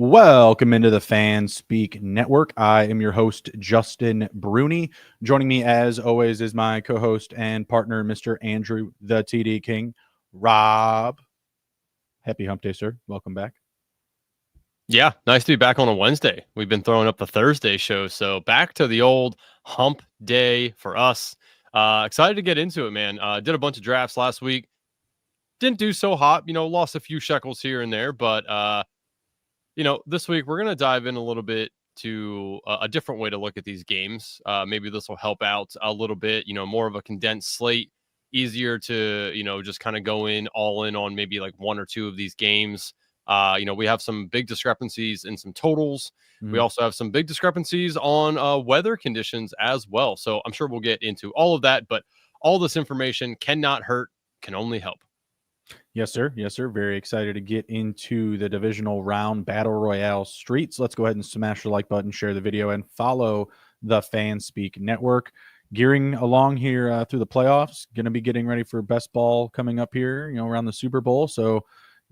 Welcome into the Fan Speak Network. I am your host, Justin Bruni. Joining me, as always, is my co-host and partner, Mr. Andrew, the TD King, Rob. Happy Hump Day, sir. Welcome back. Yeah, nice to be back on a Wednesday. We've been throwing up the Thursday show, so back to the old Hump Day for us. Excited to get into it, man. Did a bunch of drafts last week. Didn't do so hot, lost a few shekels here and there, but this week we're gonna dive in a little bit to a different way to look at these games. Maybe this will help out a little bit. More of a condensed slate, easier to just kind of go in all in on maybe like one or two of these games. We have some big discrepancies in some totals. We also have some big discrepancies on weather conditions as well. So I'm sure we'll get into all of that, but all this information cannot hurt, can only help. Yes, sir. Yes, sir. Very excited to get into the divisional round battle royale streets. Let's go ahead and smash the like button, share the video, and follow the Fan Speak Network. Gearing along here through the playoffs. Going to be getting ready for best ball coming up here, around the Super Bowl. So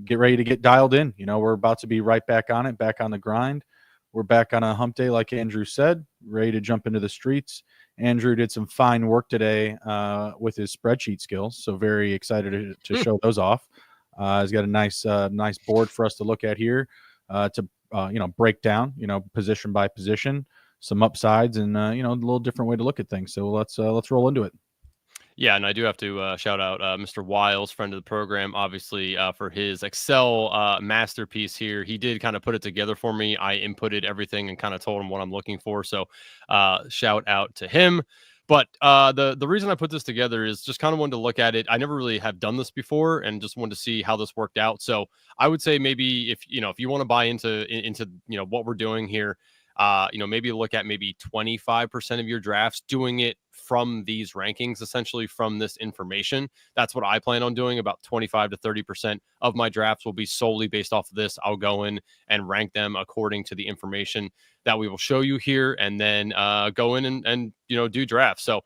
get ready to get dialed in. We're about to be right back on it, back on the grind. We're back on a hump day, like Andrew said, ready to jump into the streets. Andrew did some fine work today with his spreadsheet skills, so very excited to show those off. He's got a nice board for us to look at here to break down, position by position, some upsides, and a little different way to look at things. So let's roll into it. Yeah, and I do have to shout out Mr. Wiles, friend of the program, obviously, for his Excel masterpiece here. He did kind of put it together for me. I inputted everything and kind of told him what I'm looking for. So shout out to him. But the reason I put this together is just kind of wanted to look at it. I never really have done this before and just wanted to see how this worked out. So I would say maybe if you want to buy into what we're doing here, maybe look at maybe 25% of your drafts doing it from these rankings, essentially from this information. That's what I plan on doing. About 25 to 30% of my drafts will be solely based off of this. I'll go in and rank them according to the information that we will show you here, and then go in and do drafts. So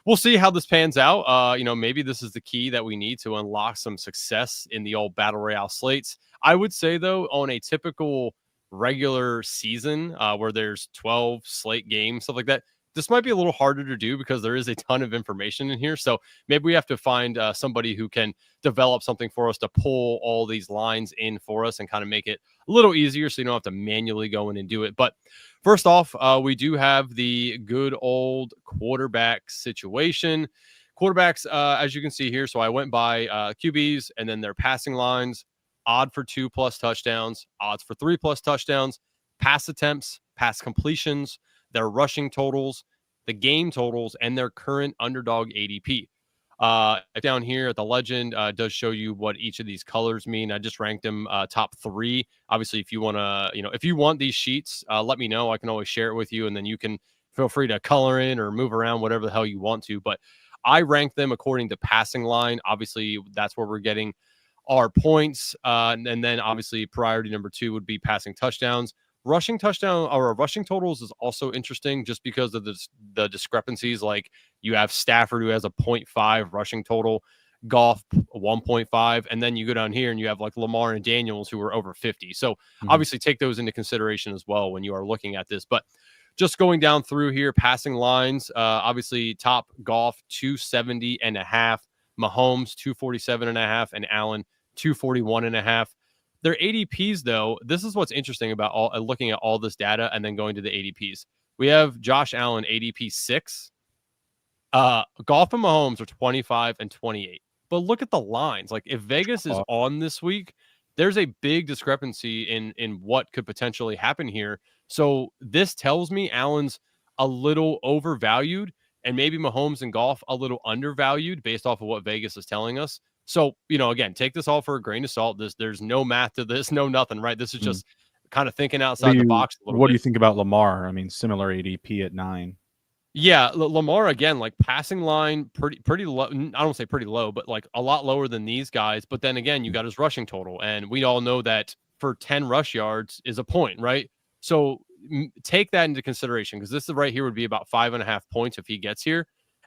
we'll see how this pans out. Maybe this is the key that we need to unlock some success in the old battle royale slates. I would say, though, on a typical regular season where there's 12 slate games, stuff like that, this might be a little harder to do because there is a ton of information in here. So maybe we have to find somebody who can develop something for us to pull all these lines in for us and kind of make it a little easier so you don't have to manually go in and do it. But first off, we do have the good old quarterback situation. Quarterbacks, as you can see here, so I went by QBs and then their passing lines, odd for 2+ touchdowns, odds for 3+ touchdowns, pass attempts, pass completions, their rushing totals, the game totals, and their current underdog ADP. Down here at the legend does show you what each of these colors mean. I just ranked them top 3. Obviously, if you want to, if you want these sheets, let me know. I can always share it with you, and then you can feel free to color in or move around whatever the hell you want to. But I rank them according to passing line. Obviously, that's where we're getting our points. And then obviously priority number 2 would be passing touchdowns. Rushing touchdown or rushing totals is also interesting just because of the discrepancies. Like you have Stafford who has a 0.5 rushing total, Goff 1.5, and then you go down here and you have like Lamar and Daniels who are over 50. So obviously take those into consideration as well when you are looking at this. But just going down through here, passing lines, obviously top Goff 270.5, Mahomes 247.5, and Allen 241.5. Their ADPs, though, this is what's interesting about looking at all this data and then going to the ADPs. We have Josh Allen ADP 6. Goff and Mahomes are 25 and 28. But look at the lines. Like if Vegas is on this week, there's a big discrepancy in what could potentially happen here. So this tells me Allen's a little overvalued and maybe Mahomes and Goff a little undervalued based off of what Vegas is telling us. So, again, take this all for a grain of salt. There's no math to this, no nothing, right? This is just kind of thinking outside the box a little bit. What do you think about Lamar? I mean, similar ADP at 9. Yeah, Lamar, again, like passing line, pretty low. I don't say pretty low, but like a lot lower than these guys. But then again, you got his rushing total. And we all know that for 10 rush yards is a point, right? So take that into consideration because this right here would be about 5.5 points if he gets here.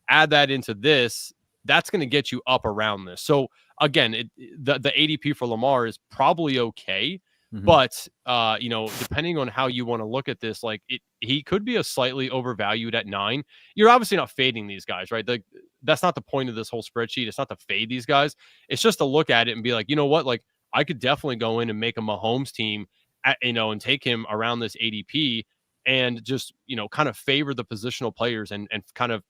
Add that into this. That's going to get you up around this. So again, the ADP for Lamar is probably okay, Mhm. But depending on how you want to look at this, like he could be a slightly overvalued at 9. You're obviously not fading these guys, right? Like that's not the point of this whole spreadsheet. It's not to fade these guys. It's just to look at it and be like, you know what? Like I could definitely go in and make a Mahomes team, and take him around this ADP and just kind of favor the positional players and kind of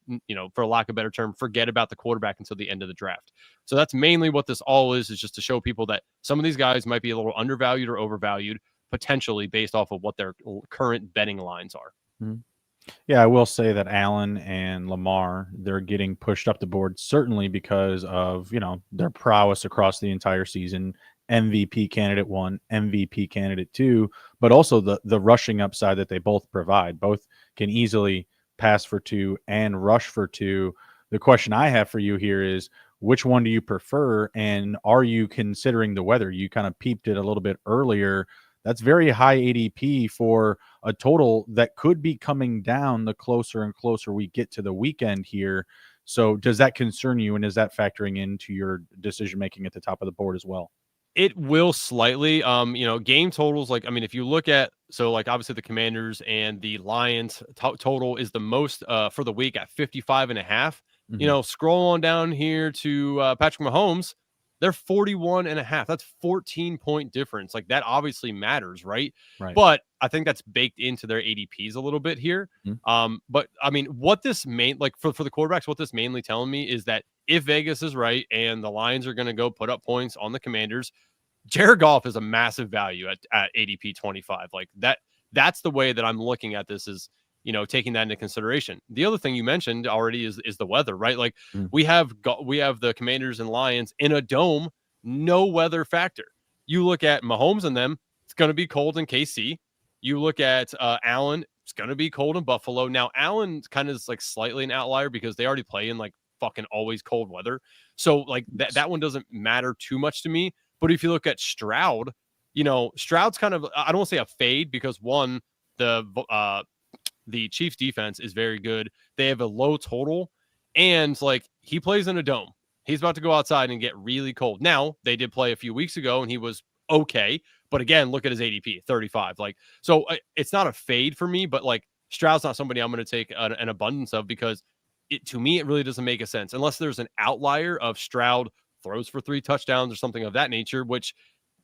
for lack of a better term, forget about the quarterback until the end of the draft. So that's mainly what this all is just to show people that some of these guys might be a little undervalued or overvalued potentially based off of what their current betting lines are. Mhm. Yeah, I will say that Allen and Lamar, they're getting pushed up the board certainly because of, their prowess across the entire season. MVP candidate 1, MVP candidate 2, but also the rushing upside that they both provide. Both can easily pass for 2 and rush for 2. The question I have for you here is which one do you prefer, and are you considering the weather? You kind of peeped it a little bit earlier. That's very high ADP for a total that could be coming down the closer and closer we get to the weekend here. So does that concern you, and is that factoring into your decision making at the top of the board as well? It will slightly. Game totals, like, I mean, if you look at, so like obviously the Commanders and the Lions total is the most for the week at 55.5. Mhm. Scroll on down here to Patrick Mahomes. They're 41.5. That's 14-point difference. Like that obviously matters, right? Right. But I think that's baked into their ADPs a little bit here. Mhm. But I mean, what this like for the quarterbacks, what this mainly telling me is that if Vegas is right and the Lions are going to go put up points on the Commanders, Jared Goff is a massive value at ADP 25. Like that's the way that I'm looking at this, is taking that into consideration. The other thing you mentioned already is the weather, right? Like Mm. we have the Commanders and Lions in a dome, no weather factor. You look at Mahomes and them, it's going to be cold in KC. You look at Allen, it's going to be cold in Buffalo. Now Allen kind of is like slightly an outlier because they already play in like fucking always cold weather. So like Yes. that one doesn't matter too much to me. But if you look at Stroud, Stroud's kind of, I don't want to say a fade because one, the Chiefs defense is very good. They have a low total, and like he plays in a dome. He's about to go outside and get really cold. Now, they did play a few weeks ago and he was okay, but again, look at his ADP, 35. Like, so it's not a fade for me, but like Stroud's not somebody I'm going to take an abundance of because to me, it really doesn't make a sense unless there's an outlier of Stroud throws for 3 touchdowns or something of that nature, which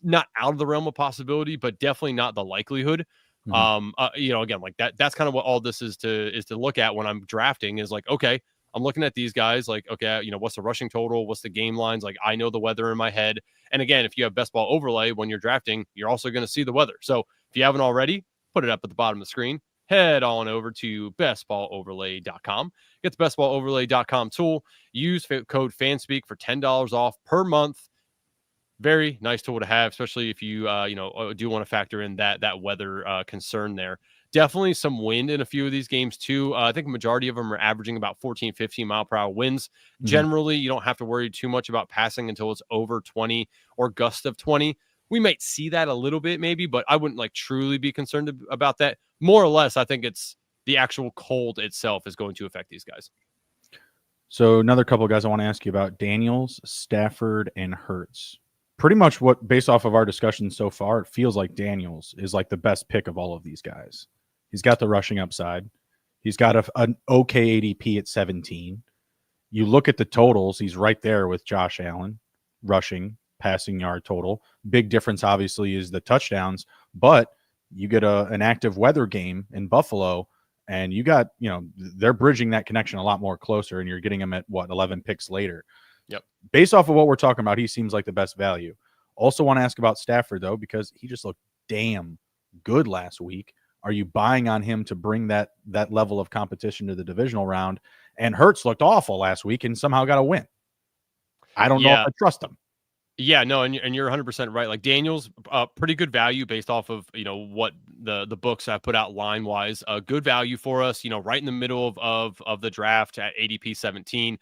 not out of the realm of possibility, but definitely not the likelihood. Mhm. Again, like that's kind of what all this is to look at when I'm drafting, is like, okay, I'm looking at these guys, like, okay, what's the rushing total? What's the game lines? Like, I know the weather in my head. And again, if you have best ball overlay when you're drafting, you're also going to see the weather. So if you haven't already, put it up at the bottom of the screen. Head on over to bestballoverlay.com. Get the bestballoverlay.com tool. Use code FANSPEAK for $10 off per month. Very nice tool to have, especially if you do want to factor in that weather concern there. Definitely some wind in a few of these games too. I think a majority of them are averaging about 14, 15 mile per hour winds. Mhm. Generally, you don't have to worry too much about passing until it's over 20 or gust of 20. We might see that a little bit maybe, but I wouldn't like truly be concerned about that. More or less, I think it's the actual cold itself is going to affect these guys. So another couple of guys I want to ask you about: Daniels, Stafford, and Hurts. Pretty much what, based off of our discussion so far, it feels like Daniels is like the best pick of all of these guys. He's got the rushing upside. He's got an okay ADP at 17. You look at the totals, he's right there with Josh Allen, rushing, passing yard total. Big difference, obviously, is the touchdowns, but you get an active weather game in Buffalo, and you got, they're bridging that connection a lot more closer, and you're getting them at 11 picks later. Yep. Based off of what we're talking about, he seems like the best value. Also want to ask about Stafford, though, because he just looked damn good last week. Are you buying on him to bring that level of competition to the divisional round? And Hurts looked awful last week and somehow got a win. I don't know if Yeah. I trust him. Yeah, no, and you're 100% right. Like Daniels, pretty good value based off of what the books have put out line wise. Good value for us. Right in the middle of the draft at ADP 17.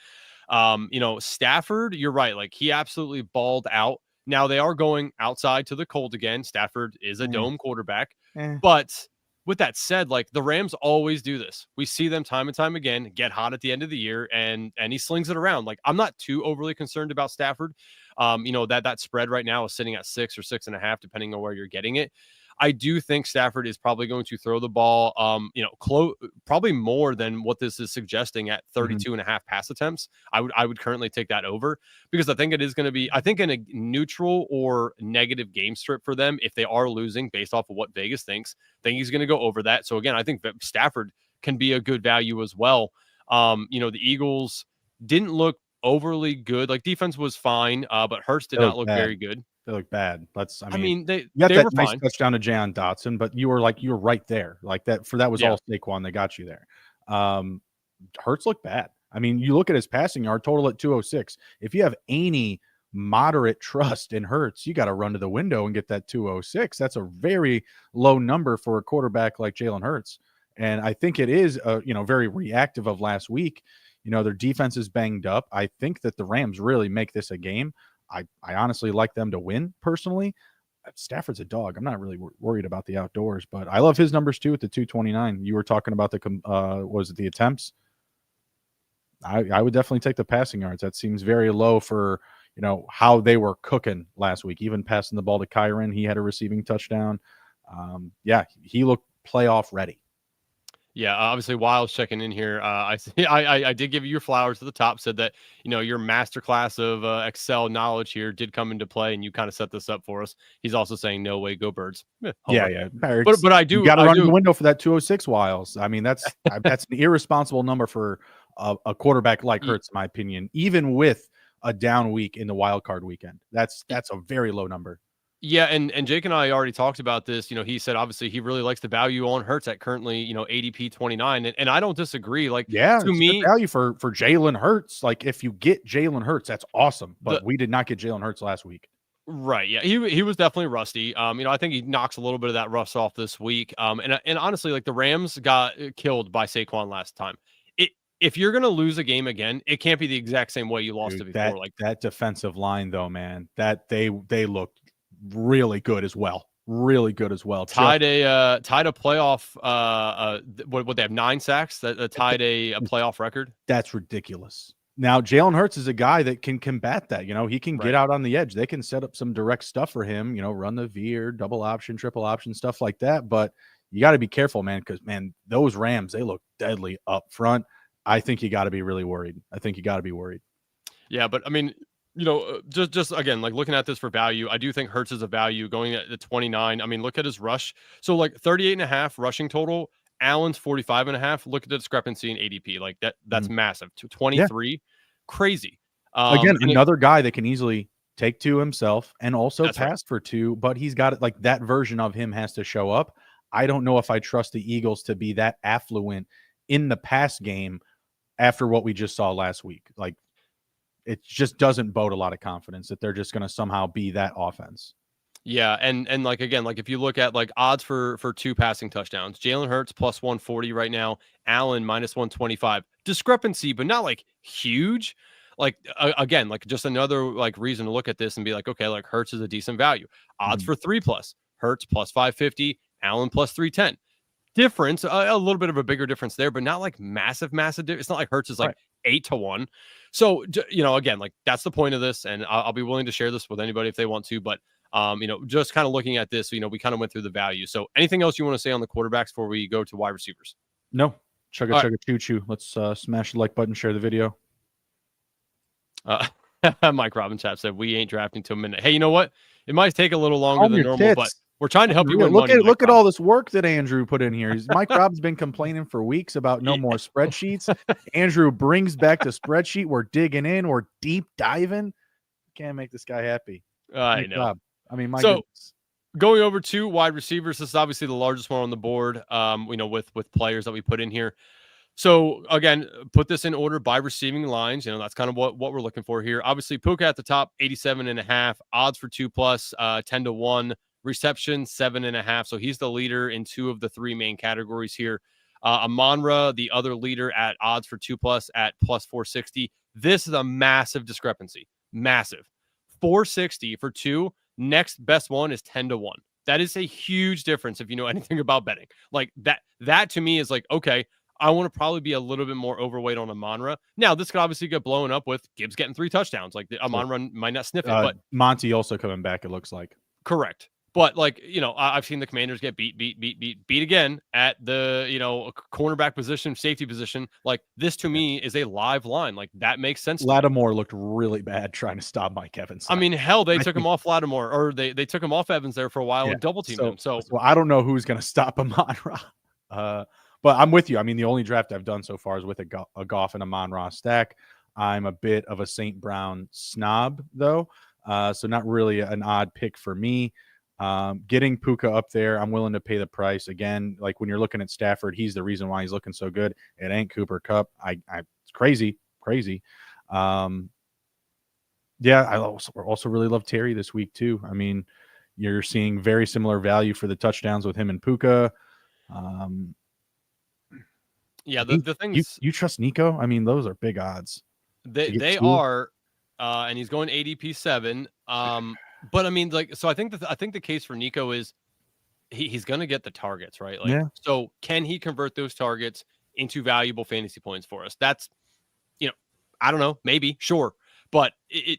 Stafford, you're right. Like he absolutely balled out. Now they are going outside to the cold again. Stafford is a dome quarterback, Eh. but with that said, like the Rams always do this. We see them time and time again get hot at the end of the year, and he slings it around. Like I'm not too overly concerned about Stafford. That spread right now is sitting at 6 or 6.5, depending on where you're getting it. I do think Stafford is probably going to throw the ball, probably more than what this is suggesting at 32.5 pass attempts. I would currently take that over, because I think it is going to be, I think, in a neutral or negative game strip for them, if they are losing based off of what Vegas thinks, I think he's going to go over that. So again, I think that Stafford can be a good value as well. The Eagles didn't look overly good. Like, defense was fine, but Hurts did not look very good. They look bad. They you got that were nice fine. touchdown to Jahan Dotson, but you were right there. Like that was all Saquon that got you there. Hurts looked bad. I mean, you look at his passing yard total at 206. If you have any moderate trust in Hurts, you got to run to the window and get that 206. That's a very low number for a quarterback like Jalen Hurts. And I think it is, very reactive of last week. Their defense is banged up. I think that the Rams really make this a game. I honestly like them to win personally. Stafford's a dog. I'm not really worried about the outdoors, but I love his numbers too at the 229. You were talking about the attempts? I would definitely take the passing yards. That seems very low for, how they were cooking last week. Even passing the ball to Kyron, he had a receiving touchdown. He looked playoff ready. Yeah, obviously Wiles checking in here. I did give you your flowers at the top, said that, your masterclass of Excel knowledge here did come into play, and you kind of set this up for us. He's also saying, no way, go Birds. Yeah. But I do. You got to run the window for that 206, Wiles. I mean, that's an irresponsible number for a quarterback like Hurts, in my opinion, even with a down week in the wild card weekend. That's a very low number. Yeah, and Jake and I already talked about this. He said obviously he really likes the value on Hurts at currently, ADP 29, and I don't disagree. Like, to me, value for Jalen Hurts. Like, if you get Jalen Hurts, that's awesome. But we did not get Jalen Hurts last week. Right. Yeah, he was definitely rusty. I think he knocks a little bit of that rust off this week. And honestly, like, the Rams got killed by Saquon last time. If you're gonna lose a game again, it can't be the exact same way you lost it before. That defensive line, though, man, that they looked really good as well. Tied a playoff. What they have 9 sacks that tied a playoff record. That's ridiculous. Now Jalen Hurts is a guy that can combat that. He can get out on the edge. They can set up some direct stuff for him. Run the veer, double option, triple option, stuff like that. But you got to be careful, man, because those Rams, they look deadly up front. I think you got to be really worried. Yeah, but I mean, just again, like, looking at this for value, I do think Hurts is a value going at the 29. I mean, look at his rush. So, like, 38.5 rushing total. Allen's 45.5. Look at the discrepancy in ADP. Like, that's massive. To 23, crazy. Again, another guy that can easily take 2 himself and also pass for 2, but he's got it. Like, that version of him has to show up. I don't know if I trust the Eagles to be that affluent in the pass game after what we just saw last week. Like, it just doesn't bode a lot of confidence that they're just going to somehow be that offense. Yeah, and like, again, like, if you look at, like, odds for 2 passing touchdowns, Jalen Hurts plus 140 right now, Allen minus 125. Discrepancy, but not like huge. Like, again, like, just another, like, reason to look at this and be like, okay, like, Hurts is a decent value. Odds for 3+, Hurts plus 550, Allen plus 310. Difference, a little bit of a bigger difference there, but not like massive. It's not like Hurts is like 8-1. So, again, like, that's the point of this, and I'll be willing to share this with anybody if they want to. But, just kind of looking at this, we kind of went through the value. So, anything else you want to say on the quarterbacks before we go to wide receivers? No. Chugga choo choo. Let's smash the like button, share the video. Mike Robinchap said we ain't drafting till midnight. Hey, you know what? It might take a little longer than normal, but we're trying to help you win money. Look at all this work that Andrew put in here. Mike Rob's been complaining for weeks about no more spreadsheets. Andrew brings back the spreadsheet. We're digging in. We're deep diving. Can't make this guy happy. I know. Rob. I mean, my goodness. Going over to wide receivers, this is obviously the largest one on the board. With players that we put in here. So, again, put this in order by receiving lines. That's kind of what we're looking for here. Obviously, Puka at the top, 87.5. Odds for 2+, 10-1. Reception, 7.5. So he's the leader in 2 of the 3 main categories here. Amon-Ra, the other leader at odds for 2+ at plus 460. This is a massive discrepancy. Massive. 460 for 2. Next best one is 10-1. That is a huge difference if you know anything about betting. Like, that to me is like, okay, I want to probably be a little bit more overweight on Amon-Ra. Now, this could obviously get blown up with Gibbs getting 3 touchdowns. Like, Amon-Ra might not sniff it, but Monty also coming back, it looks like. correct. But like, I've seen the Commanders get beat again at the, cornerback position, safety position. Like, this to me is a live line. Like, that makes sense. Lattimore looked really bad trying to stop Mike Evans. I mean, hell, they took him off Lattimore, or they took him off Evans there for a while and double teamed him. So I don't know who's going to stop Amon-Ra. But I'm with you. I mean, the only draft I've done so far is with a Goff and Amon-Ra stack. I'm a bit of a St. Brown snob, though. So not really an odd pick for me. Getting Puka up there, I'm willing to pay the price. Again, like when you're looking at Stafford, he's the reason why he's looking so good. It ain't Cooper Kupp. It's crazy. Yeah, I also really love Terry this week too. I mean, you're seeing very similar value for the touchdowns with him and Puka. Yeah, the things you trust Nico. I mean, those are big odds. They are, and he's going ADP 7. But I mean, like, so I think the case for Nico is he's going to get the targets, right? Like, yeah. So can he convert those targets into valuable fantasy points for us? That's, I don't know, maybe, sure. But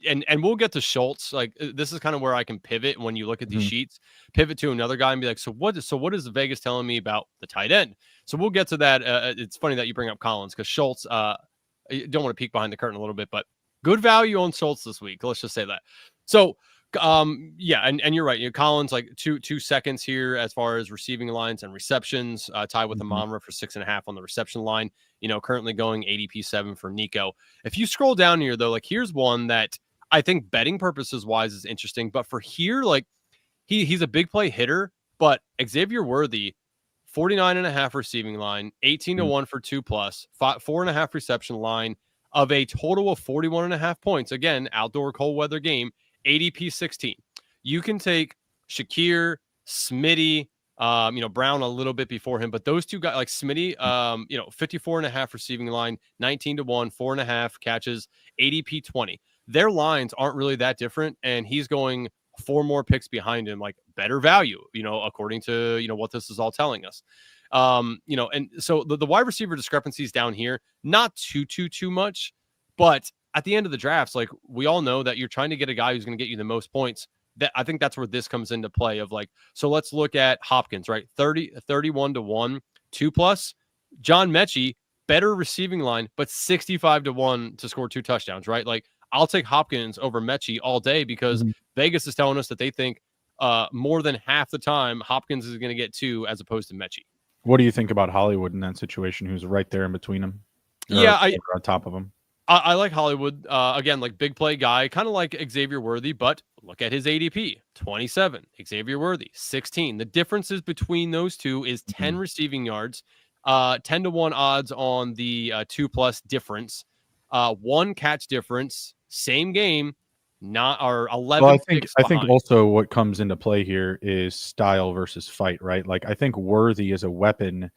and we'll get to Schultz. Like, this is kind of where I can pivot when you look at these sheets, pivot to another guy and be like, so what is Vegas telling me about the tight end? So we'll get to that. It's funny that you bring up Collins, because Schultz, you don't want to peek behind the curtain a little bit, but good value on Schultz this week. Let's just say that. So, yeah, and you're right. Collins, like two seconds here as far as receiving lines and receptions, tied with Amon-Ra for 6.5 on the reception line. Currently going ADP 7 for Nico. If you scroll down here, though, like, here's one that I think betting purposes wise is interesting. But for here, like, he's a big play hitter, but Xavier Worthy, 49.5 receiving line, 18-1 for 2+, 4.5 reception line of a total of 41.5 points. Again, outdoor cold weather game, ADP 16. You can take Shakir, Smitty, Brown a little bit before him, but those two guys, like Smitty, 54.5 receiving line, 19-1, 4.5 catches, ADP 20. Their lines aren't really that different, and he's going 4 more picks behind him, like better value, according to, what this is all telling us. And so the wide receiver discrepancies down here, not too much, but at the end of the drafts, like, we all know that you're trying to get a guy who's going to get you the most points. That I think that's where this comes into play of, like, so let's look at Hopkins, right? 31-1, 2+. John Mechie, better receiving line, but 65-1 to score 2 touchdowns, right? Like, I'll take Hopkins over Mechie all day, because Vegas is telling us that they think more than half the time Hopkins is going to get 2 as opposed to Mechie. What do you think about Hollywood in that situation, who's right there in between them? Yeah, on top of him. I like Hollywood. Again, like, big play guy, kind of like Xavier Worthy, but look at his ADP, 27. Xavier Worthy, 16. The differences between those two is 10 receiving yards, 10-1 odds on the 2+ difference, 1 catch difference, same game, not our 11. Well, I think also what comes into play here is style versus fight, right? Like, I think Worthy is a weapon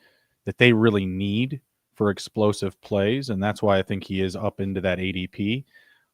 that they really need for explosive plays, and that's why I think he is up into that ADP.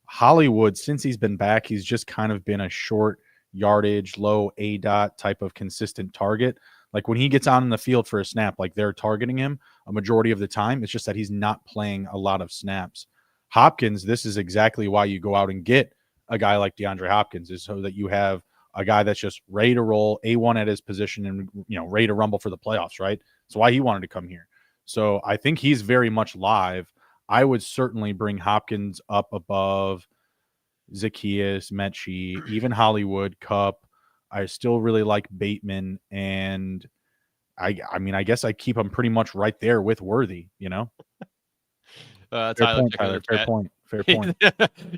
Hollywood, since he's been back, he's just kind of been a short yardage, low ADOT type of consistent target. Like, when he gets on in the field for a snap, like, they're targeting him a majority of the time. It's just that he's not playing a lot of snaps. Hopkins, this is exactly why you go out and get a guy like DeAndre Hopkins, is so that you have a guy that's just ready to roll, A1 at his position, and ready to rumble for the playoffs, right? That's why he wanted to come here. So I think he's very much live. I would certainly bring Hopkins up above Zacchaeus, Mechie, even Hollywood, Kupp. I still really like Bateman, and I mean, I guess I keep him pretty much right there with Worthy, Tyler, fair point.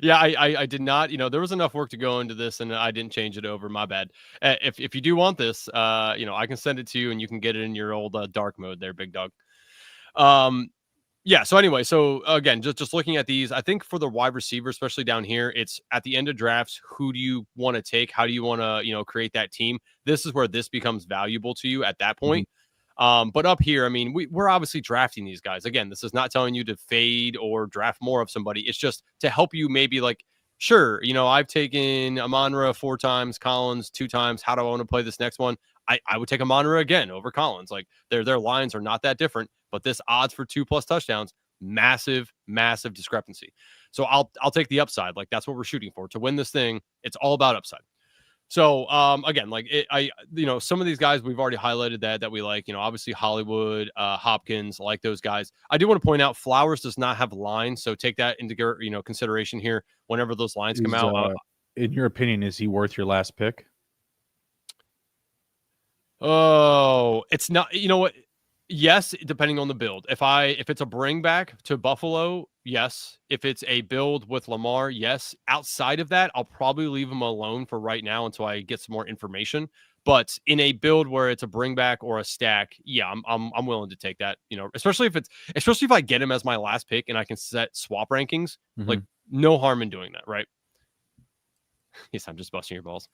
Yeah, I did not, there was enough work to go into this, and I didn't change it over. My bad. If you do want this, I can send it to you, and you can get it in your old dark mode there, big dog. Yeah. So anyway, so again, just looking at these, I think for the wide receiver, especially down here, it's at the end of drafts. Who do you want to take? How do you want to, create that team? This is where this becomes valuable to you at that point. But up here, I mean, we're obviously drafting these guys. Again, this is not telling you to fade or draft more of somebody. It's just to help you maybe, like, sure, I've taken Amon-Ra 4 times, Collins 2 times. How do I want to play this next one? I would take Amon-Ra again over Collins. Like, their lines are not that different. But this odds for 2+ touchdowns, massive discrepancy. So I'll take the upside. Like that's what we're shooting for to win this thing. It's all about upside. So again, like some of these guys we've already highlighted that we like. Obviously Hollywood, Hopkins, like those guys. I do want to point out Flowers does not have lines, so take that into consideration here whenever those lines come out. In your opinion, is he worth your last pick? Oh, it's not. You know what? Yes, depending on the build. If it's a bring back to Buffalo, yes. If it's a build with Lamar, yes. Outside of that, I'll probably leave him alone for right now until I get some more information. But in a build where it's a bring back or a stack, yeah, I'm willing to take that. Especially if I get him as my last pick and I can set swap rankings, like no harm in doing that, right? Yes, I'm just busting your balls.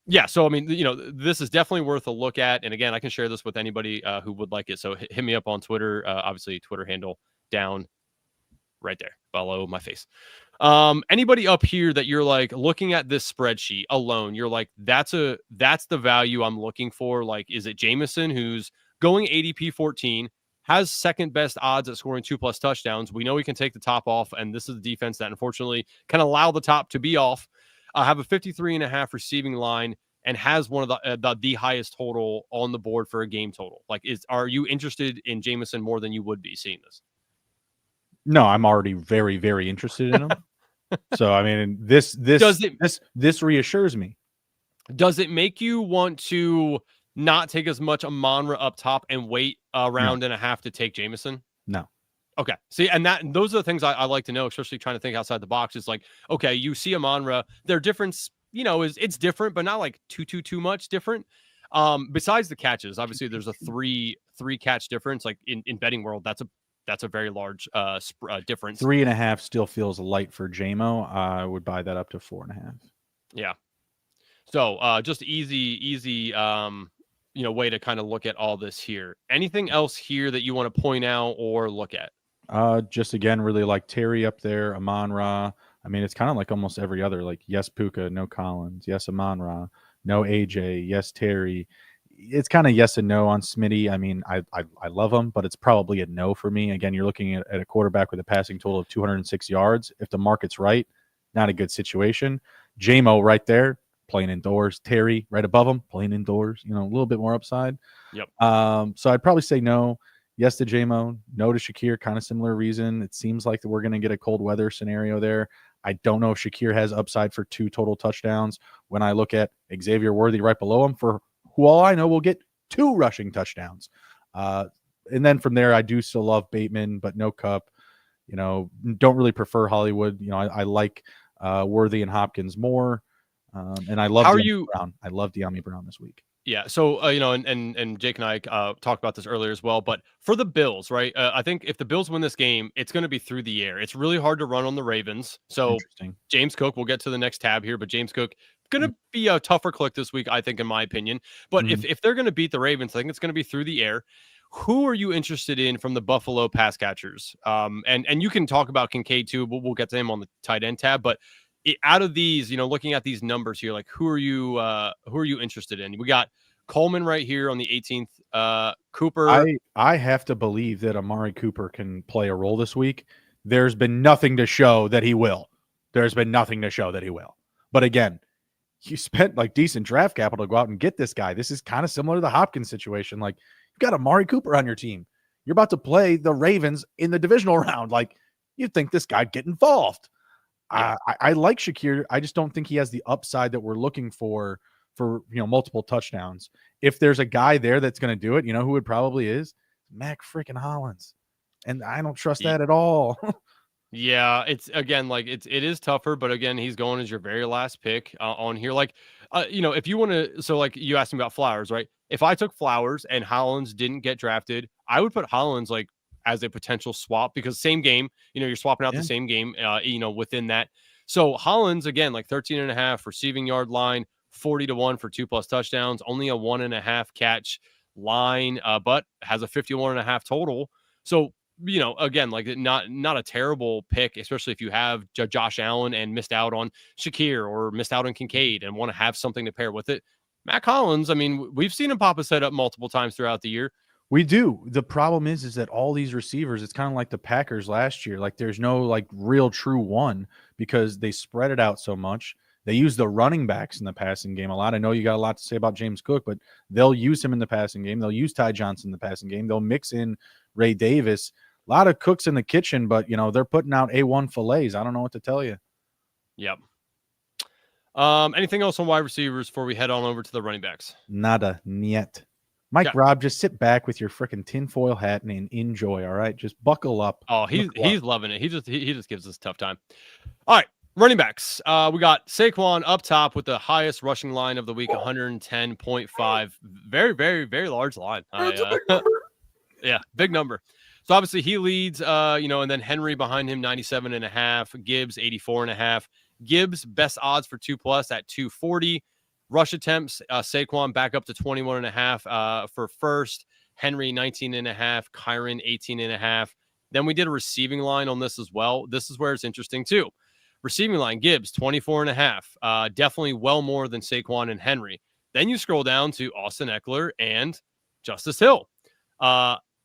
Yeah, so I mean, this is definitely worth a look at, and again, I can share this with anybody who would like it. So hit me up on Twitter, obviously Twitter handle down right there below my face. Anybody up here that you're like looking at this spreadsheet alone, you're like, that's the value I'm looking for. Like, is it Jameson, who's going ADP 14, has second best odds at scoring 2+ touchdowns? We know he can take the top off, and this is the defense that unfortunately can allow the top to be off. Have a 53.5 receiving line and has one of the highest total on the board for a game total. Like, are you interested in Jameson more than you would be seeing this? No, I'm already very, very interested in him. So I mean, this reassures me. Does it make you want to not take as much Amon-Ra up top and wait a round and a half to take Jameson? No. Okay. See, and those are the things I like to know, especially trying to think outside the box. It's like, okay, you see Amon-Ra, their difference, it's different, but not like too much different. Besides the catches, obviously there's a three catch difference. Like in betting world, that's a very large difference. 3.5 still feels light for JMO. I would buy that up to 4.5. Yeah. So just easy way to kind of look at all this here. Anything else here that you want to point out or look at? Just again, really like Terry up there, Amon-Ra. I mean, it's kind of like almost every other, like yes, Puka, no Collins, yes, Amon-Ra, no AJ, yes, Terry. It's kind of yes and no on Smitty. I mean, I love him, but it's probably a no for me. Again, you're looking at a quarterback with a passing total of 206 yards. If the market's right, not a good situation. JMO right there, playing indoors. Terry right above him, playing indoors. A little bit more upside. Yep. So I'd probably say no. Yes to JMO, no to Shakir, kind of similar reason. It seems like we're going to get a cold weather scenario there. I don't know if Shakir has upside for 2 total touchdowns. When I look at Xavier Worthy right below him, for who all I know will get 2 rushing touchdowns. And then from there, I do still love Bateman, but no Cup. Don't really prefer Hollywood. I like Worthy and Hopkins more. And I love Brown. I love De'Ami Brown this week. Yeah. So, and Jake and I talked about this earlier as well, but for the Bills, right? I think if the Bills win this game, it's going to be through the air. It's really hard to run on the Ravens. So James Cook, we'll get to the next tab here, but James Cook going to be a tougher click this week, I think, in my opinion. But if they're going to beat the Ravens, I think it's going to be through the air. Who are you interested in from the Buffalo pass catchers? And you can talk about Kincaid too. We'll get to him on the tight end tab, but out of these, looking at these numbers here, like who are you interested in? We got Coleman right here on the 18th. Cooper. I have to believe that Amari Cooper can play a role this week. There's been nothing to show that he will. But again, you spent like decent draft capital to go out and get this guy. This is kind of similar to the Hopkins situation. Like, you've got Amari Cooper on your team. You're about to play the Ravens in the divisional round. Like, you'd think this guy'd get involved. Yeah. I like Shakir. I just don't think he has the upside that we're looking for multiple touchdowns. If there's a guy there that's going to do it, who it probably is? Mac freaking Hollins. And I don't trust that at all. Yeah, it's again, like it is tougher, but again, he's going as your very last pick on here. Like, if you want to, so like you asked me about Flowers, right? If I took Flowers and Hollins didn't get drafted, I would put Hollins like as a potential swap because same game, you're swapping out the same game, within that. So Hollins, again, like 13.5 receiving yard line, 40-1 for 2+ touchdowns, only a 1.5 catch line, but has a 51.5 total. So, again, like not a terrible pick, especially if you have Josh Allen and missed out on Shakir or missed out on Kincaid and want to have something to pair with it. Mac Hollins, I mean, we've seen him pop his head up multiple times throughout the year. We do. The problem is that all these receivers, it's kind of like the Packers last year. Like there's no like real true one because they spread it out so much. They use the running backs in the passing game a lot. I know you got a lot to say about James Cook, but they'll use him in the passing game. They'll use Ty Johnson in the passing game. They'll mix in Ray Davis. A lot of cooks in the kitchen, but they're putting out A1 fillets. I don't know what to tell you. Yep. Anything else on wide receivers before we head on over to the running backs? Nada, niet. Mike Rob, just sit back with your freaking tinfoil hat and enjoy. All right, just buckle up. Oh, he's loving it. He just gives us a tough time. All right, running backs. We got Saquon up top with the highest rushing line of the week, 110.5. Very, very, very large line. That's a big number. Yeah, big number. So obviously he leads. And then Henry behind him, 97.5. Gibbs, 84.5. Gibbs best odds for 2+ at 240. Rush attempts, Saquon back up to 21.5 for first. Henry 19.5. Kyren 18.5. Then we did a receiving line on this as well. This is where it's interesting too. Receiving line, Gibbs 24.5. Definitely well more than Saquon and Henry. Then you scroll down to Austin Eckler and Justice Hill.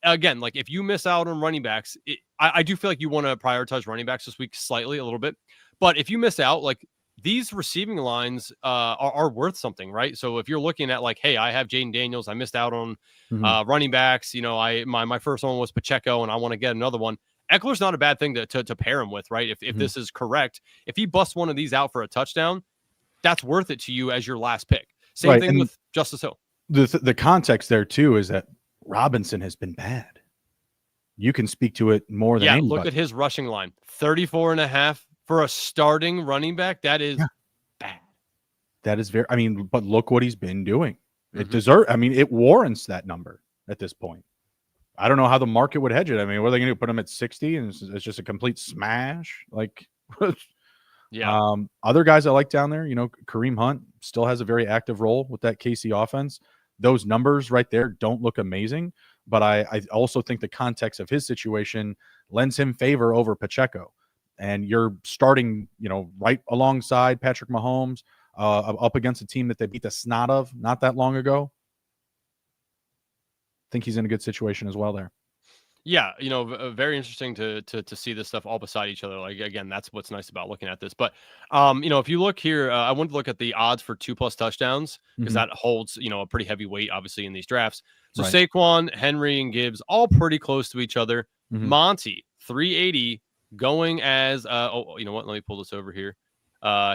Again, like if you miss out on running backs, I do feel like you want to prioritize running backs this week slightly a little bit. But if you miss out, like these receiving lines are worth something, right? So if you're looking at like, hey, I have Jaden Daniels, I missed out on running backs. My first one was Pacheco, and I want to get another one. Eckler's not a bad thing to pair him with, right? If this is correct, if he busts one of these out for a touchdown, that's worth it to you as your last pick. Same thing with Justice Hill. The context there too is that Robinson has been bad. You can speak to it more than anybody. Look at his rushing line, 34.5 for a starting running back. That is bad. That is but look what he's been doing. It warrants that number at this point. I don't know how the market would hedge it. I mean, what are they going to do? Put him at 60 and it's just a complete smash? Like, yeah. Other guys I like down there, Kareem Hunt still has a very active role with that KC offense. Those numbers right there don't look amazing, but I also think the context of his situation lends him favor over Pacheco. And you're starting, right alongside Patrick Mahomes up against a team that they beat the snot of not that long ago. I think he's in a good situation as well there. Yeah, very interesting to see this stuff all beside each other. Like, again, that's what's nice about looking at this. But, if you look here, I wanted to look at the odds for 2+ touchdowns because that holds, a pretty heavy weight, obviously, in these drafts. So Saquon, Henry, and Gibbs, all pretty close to each other. Monty, 380, going as, you know what? Let me pull this over here.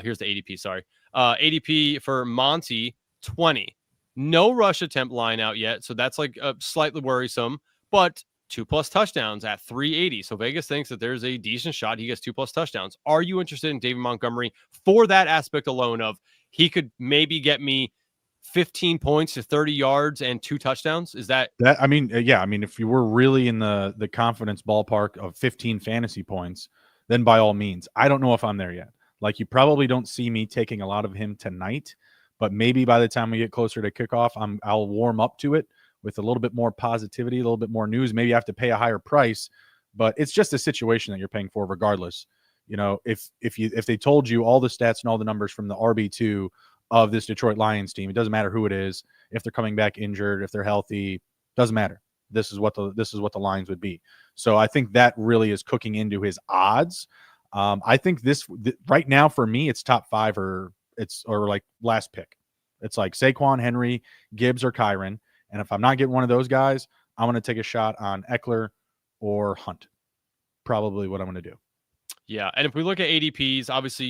Here's the ADP, sorry. ADP for Monty, 20. No rush attempt line out yet, so that's like slightly worrisome, but 2+ touchdowns at 380. So Vegas thinks that there's a decent shot he gets 2+ touchdowns. Are you interested in David Montgomery for that aspect alone of he could maybe get me 15 points to 30 yards and 2 touchdowns? Is that if you were really in the confidence ballpark of 15 fantasy points, then by all means. I don't know if I'm there yet. Like, you probably don't see me taking a lot of him tonight, but maybe by the time we get closer to kickoff, I'll warm up to it with a little bit more positivity, a little bit more news. Maybe I have to pay a higher price, but it's just a situation that you're paying for regardless. If they told you all the stats and all the numbers from the RB2 of this Detroit Lions team, it doesn't matter who it is, if they're coming back injured, if they're healthy, doesn't matter. This is what the lines would be. So I think that really is cooking into his odds. I think right now for me, it's top 5 or like last pick. It's like Saquon, Henry, Gibbs, or Kyren. And if I'm not getting one of those guys, I'm going to take a shot on Eckler or Hunt. Probably what I'm going to do. Yeah, and if we look at ADPs, obviously,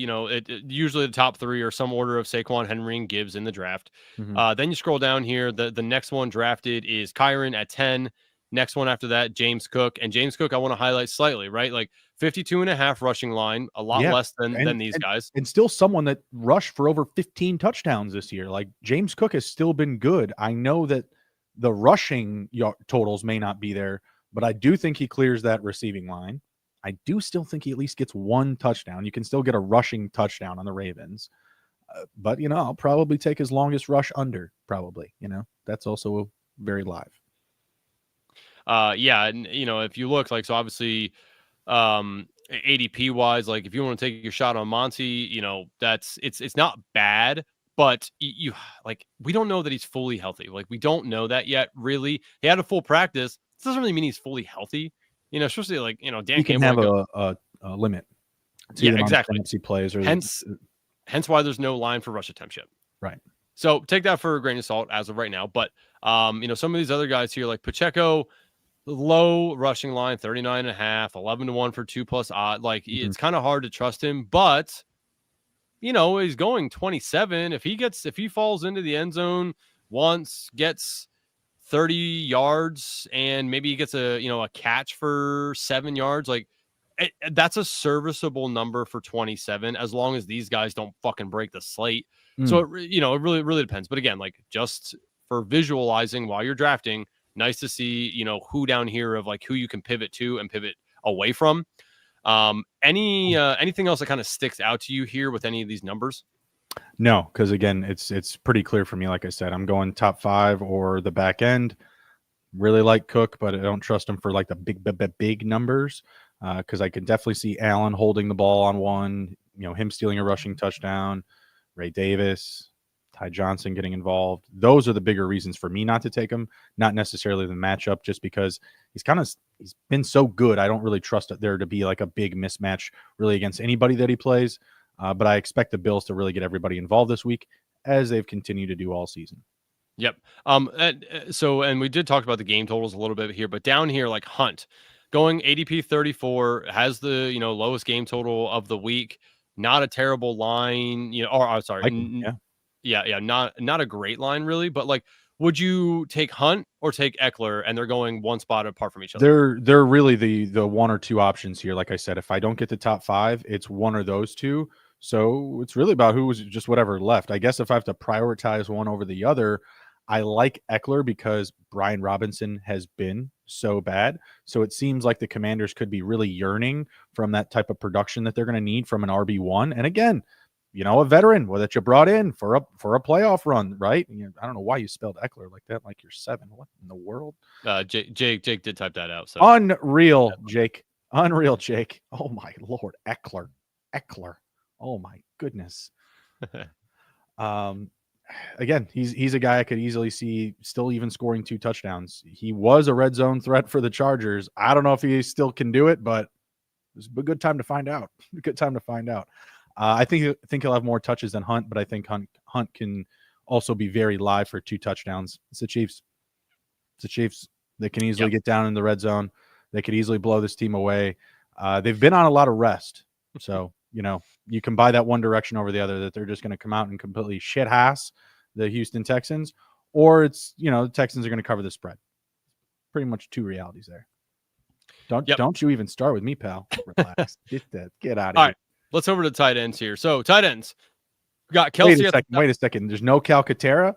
usually the top 3 are some order of Saquon, Henry, and Gibbs in the draft. Then you scroll down here. The next one drafted is Kyren at 10. Next one after that, James Cook. And James Cook, I want to highlight slightly, right? Like 52.5 rushing line, a lot less than these guys. And still someone that rushed for over 15 touchdowns this year. Like, James Cook has still been good. I know that the rushing totals may not be there, but I do think he clears that receiving line. I do still think he at least gets 1 touchdown. You can still get a rushing touchdown on the Ravens. But, I'll probably take his longest rush under, probably. That's also very live. Yeah, and, if you look, like, so obviously ADP-wise, like, if you want to take your shot on Monty, it's not bad, But you like, we don't know that he's fully healthy. Like, we don't know that yet, really. He had a full practice. This doesn't really mean he's fully healthy. Especially like, Dan He can Campbell. have a limit to Yeah, the amount of exactly. fantasy plays. Hence why there's no line for rush attempt yet. Right. So take that for a grain of salt as of right now. But, some of these other guys here, like Pacheco, low rushing line, 39.5, 11-1 for 2+ odd. Like, it's kind of hard to trust him, but he's going 27. If he falls into the end zone once, gets 30 yards, and maybe he gets a catch for 7 yards, like, that's a serviceable number for 27, as long as these guys don't fucking break the slate. So it really, really depends. But again, like, just for visualizing while you're drafting, nice to see, who down here of like who you can pivot to and pivot away from. Anything else that kind of sticks out to you here with any of these numbers? No, because again, it's pretty clear for me. Like I said, I'm going top 5 or the back end. Really like Cook, but I don't trust him for like the big numbers. Because I could definitely see Allen holding the ball on one, him stealing a rushing touchdown, Ray Davis, Ty Johnson getting involved. Those are the bigger reasons for me not to take him, not necessarily the matchup, just because he's been so good. I don't really trust there to be like a big mismatch really against anybody that he plays. But I expect the Bills to really get everybody involved this week, as they've continued to do all season. Yep. And we did talk about the game totals a little bit here, but down here, like Hunt, going ADP 34, has the lowest game total of the week. Not a terrible line, sorry, yeah, not a great line really, but like, would you take Hunt or take Eckler? And they're going one spot apart from each other. They're really the one or two options here. Like I said, if I don't get the top 5, it's one or those two. So it's really about who was just whatever left. I guess if I have to prioritize one over the other, I like Eckler because Brian Robinson has been so bad. So it seems like the Commanders could be really yearning from that type of production that they're going to need from an RB1. And again, a veteran that you brought in for a playoff run, right? I don't know why you spelled Eckler like that, like you're 7. What in the world? Jake did type that out. So unreal, Jake. Unreal, Jake. Oh my Lord, Eckler. Oh my goodness. Again, he's a guy I could easily see still even scoring 2 touchdowns. He was a red zone threat for the Chargers. I don't know if he still can do it, but it's a good time to find out. I think he'll have more touches than Hunt, but I think Hunt can also be very live for 2 touchdowns. It's the Chiefs. They can easily get down in the red zone. They could easily blow this team away. They've been on a lot of rest. So, you can buy that one direction over the other, that they're just going to come out and completely shit-ass the Houston Texans, or it's, the Texans are going to cover the spread. Pretty much 2 realities there. Don't you even start with me, pal. Relax. Get out of here. All right. Let's over to tight ends here. So tight ends. We got Kelsey. Wait a second. There's no Calcaterra?